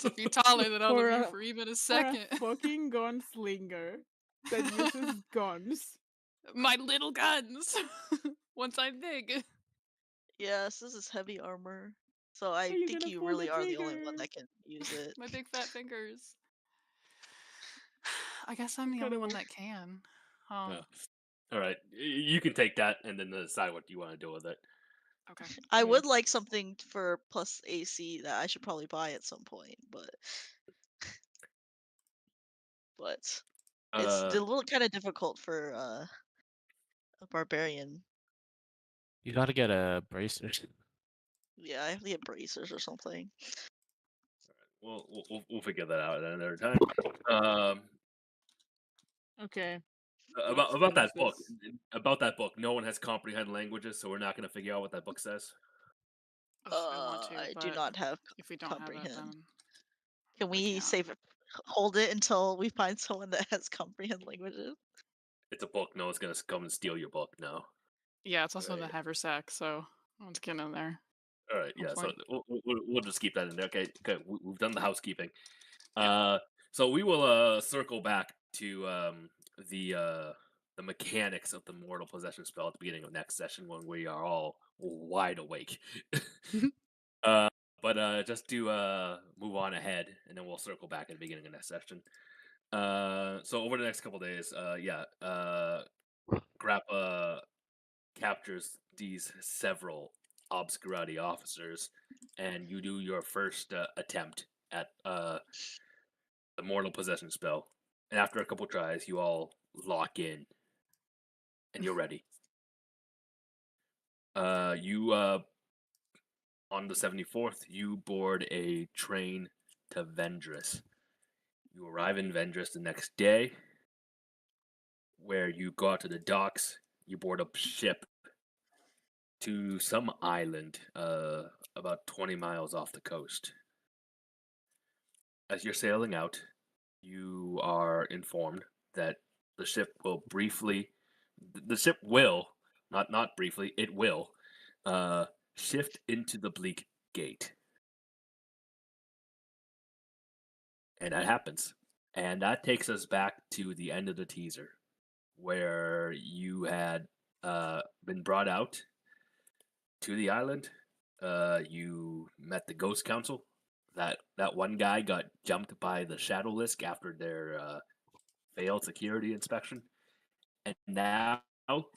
To be taller than all For of you a- for even a For a second. fucking gunslinger that uses guns. My little guns. Once I'm big. Yes, this is heavy armor. So I you think gonna you pull really the are the only one trigger? that can use it. My big fat fingers. I guess I'm the only one that can. Huh. Yeah. All right, you can take that and then decide what you want to do with it. Okay. I Okay. would like something for plus AC that I should probably buy at some point, but it's Uh, a little kind of difficult for a barbarian. You gotta get a bracer. Yeah, I have to get bracers or something. we'll figure that out at another time. Okay. About Let's that finish book. this. About that book, no one has comprehend languages, so we're not going to figure out what that book says. Ugh, I want to, I but do not have if we don't have it, comprehend. then Can we can't. save it? Hold it until we find someone that has comprehend languages. It's a book. No one's gonna come and steal your book. No. Yeah, it's also in the Right. haversack, so let's get in there. All right. Yeah. So Hopefully. we'll just keep that in there. Okay. Okay. We've done the housekeeping. Yeah. So we will circle back to the mechanics of the mortal possession spell at the beginning of next session when we are all wide awake. But just to move on ahead, and then we'll circle back at the beginning of next session. So over the next couple days, Grappa captures these several obscurity officers, and you do your first attempt at the mortal possession spell. And after a couple tries, you all lock in, and you're ready. You on the 74th, you board a train to Vendris. You arrive in Vendris the next day, where you go out to the docks. You board a ship to some island, about 20 miles off the coast. As you're sailing out, you are informed that the ship will not briefly, it will shift into the Bleak Gate. And that happens. And that takes us back to the end of the teaser, where you had been brought out to the island. You met the Ghost Council. That one guy got jumped by the Shadow Lisk after their failed security inspection. And now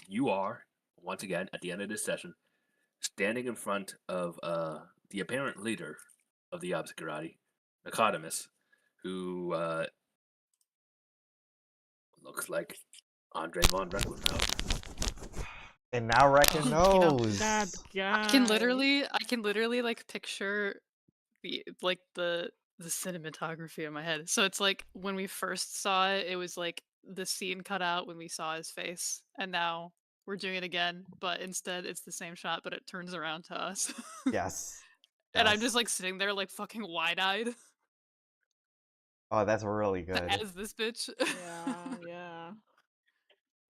you are, once again, at the end of this session, standing in front of the apparent leader of the Obscurati, Nicodemus, who looks like Andre von Recklinghausen. And now Reckon You Oh, know, knows. that guy. I can literally like picture the cinematography in my head. So it's like when we first saw it, it was like the scene cut out when we saw his face, and now we're doing it again, but instead it's the same shot, but it turns around to us. Yes. And I'm Yes. just like sitting there like fucking wide-eyed Oh, that's really good. as this bitch. Yeah.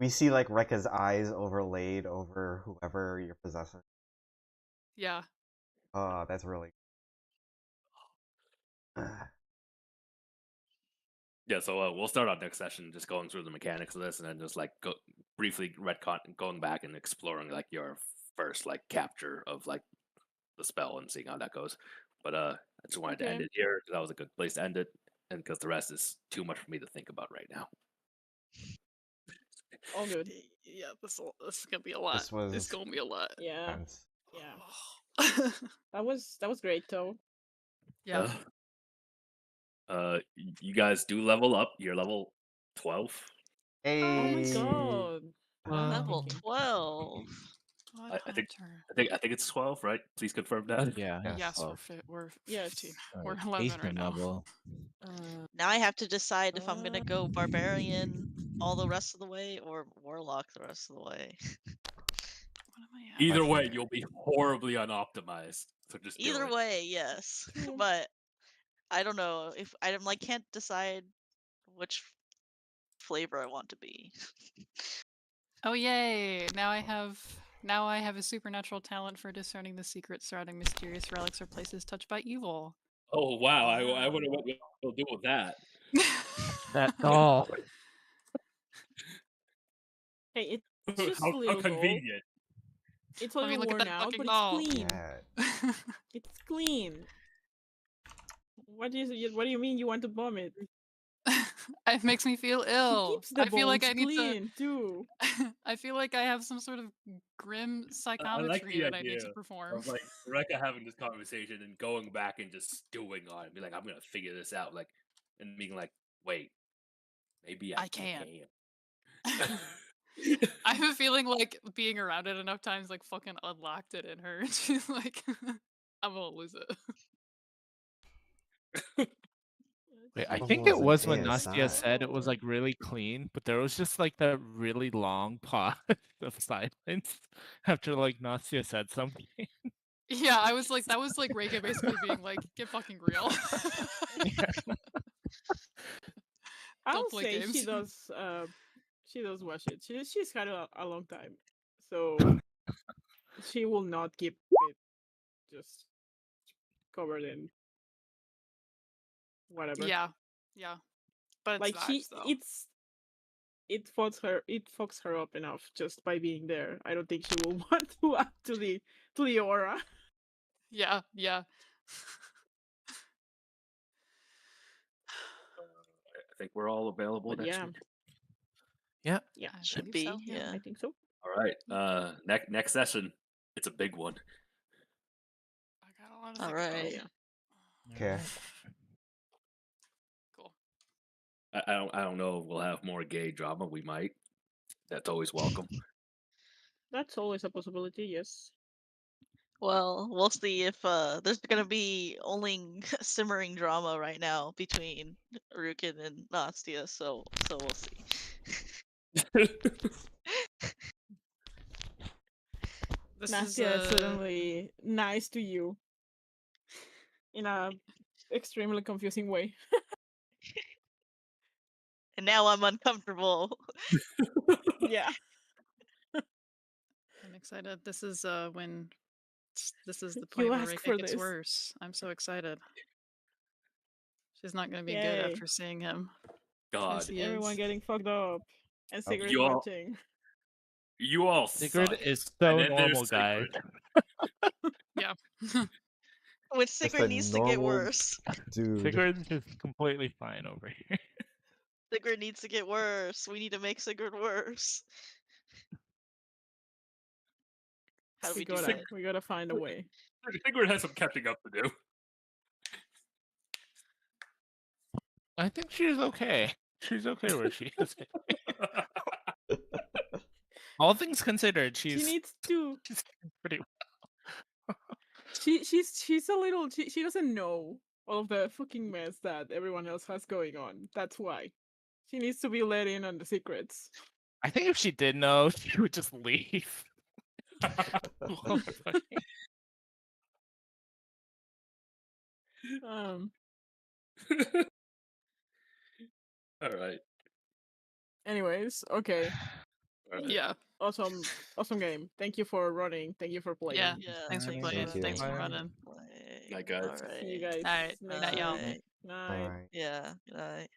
We see like Rekka's eyes overlaid over whoever you're possessing. Yeah. Oh, that's really. Yeah, so we'll start out next session just going through the mechanics of this, and then just like briefly going back and exploring like your first like capture of like the spell and seeing how that goes. But I just wanted to end Okay. it here because that was a good place to end it, and because the rest is too much for me to think about right now. All good. Yeah, this is gonna be a lot. This was It's gonna be a lot. Yeah. tense. Yeah. That was great though. Yeah. You guys do level up. You're level 12. Hey. Oh my god. Level Thinking. 12. Blood I think Hunter. I think it's 12, right? Please confirm that. Yeah. Yes. Yes, Oh, we're Yes. 15. all We're right, 11 Ethan right now. level. Now I have to decide if I'm gonna go barbarian all the rest of the way or warlock the rest of the way. What am I at? Either way, you'll be horribly unoptimized. So just do Either it. way, yes. Yeah. But I don't know if I'm like can't decide which flavor I want to be. Oh yay! Now I have a supernatural talent for discerning the secrets surrounding mysterious relics or places touched by evil. Oh wow! I Wow. wonder what we'll do with that. That doll. Hey, it's just a How little doll. convenient. It's a I mean, little look at worn that out, fucking but doll. it's clean. Yeah. It's clean. What do you mean you want to bomb it? It makes me feel He ill. keeps the I feel like bones I need to. clean too. I feel like I have some sort of grim I like psychometry the that I need idea to perform. of like Rekka having this conversation and going back and just stewing on it, be like, I'm gonna figure this out, like, and being like, wait, maybe I can. can. I have a feeling like being around it enough times like fucking unlocked it in her. She's like, I'm gonna lose it. Wait, I What think was it an was when ASI? Nastia said it was like really clean, but there was just like that really long pause of silence after like Nastia said something. Yeah, I was like, that was like Reika basically being like, get fucking real. I'll play say games. she does She does watch it. She's had a long time, so she will not keep it just covered in whatever. Yeah, yeah. But it's Like vibes though. it fucks her up enough just by being there. I don't think she will want to add to the aura. Yeah, yeah. I think we're all available But next yeah, week. Yeah. yeah, I Should believe so, be, yeah. I think so. All right. Next session, it's a big one. I got a lot of All things right. Yeah. Okay. Cool. I don't know if we'll have more gay drama. We might. That's always welcome. That's always a possibility. Yes. Well, we'll see if there's gonna be only simmering drama right now between Rukin and Nastia, so we'll see. This Nastia is is suddenly nice to you in a extremely confusing way. And now I'm uncomfortable. Yeah. I'm excited. This is when this is the You point where asked it for gets this. worse. I'm so excited. She's not gonna be good Yay. after seeing him. God, As he Everyone is. getting fucked up and Sigrid You all- watching. you all Sigrid suck. is And so then there's normal, guys. Sigrid. Yeah. When Just Sigrid a needs to get normal worse. dude. Sigrid is completely fine over here. Sigrid needs to get worse. We need to make Sigrid worse. How do we do that? We gotta find a way. Sigrid has some catching up to do. I think she's okay. She's okay where she is. All things considered, She she's needs to. she's doing pretty well. She's a little. She doesn't know all of the fucking mess that everyone else has going on. That's why she needs to be let in on the secrets. I think if she did know, she would just leave. All right. Anyways, okay. All right. Yeah. Awesome game. Thank you for running. Thank you for playing. Yeah. Yeah, Thanks for thanks playing. Thank you. Thanks for Bye. running. Play. Night, guys. All right. See you guys Alright, next night, y'all. week. Night. Alright. Yeah, good night.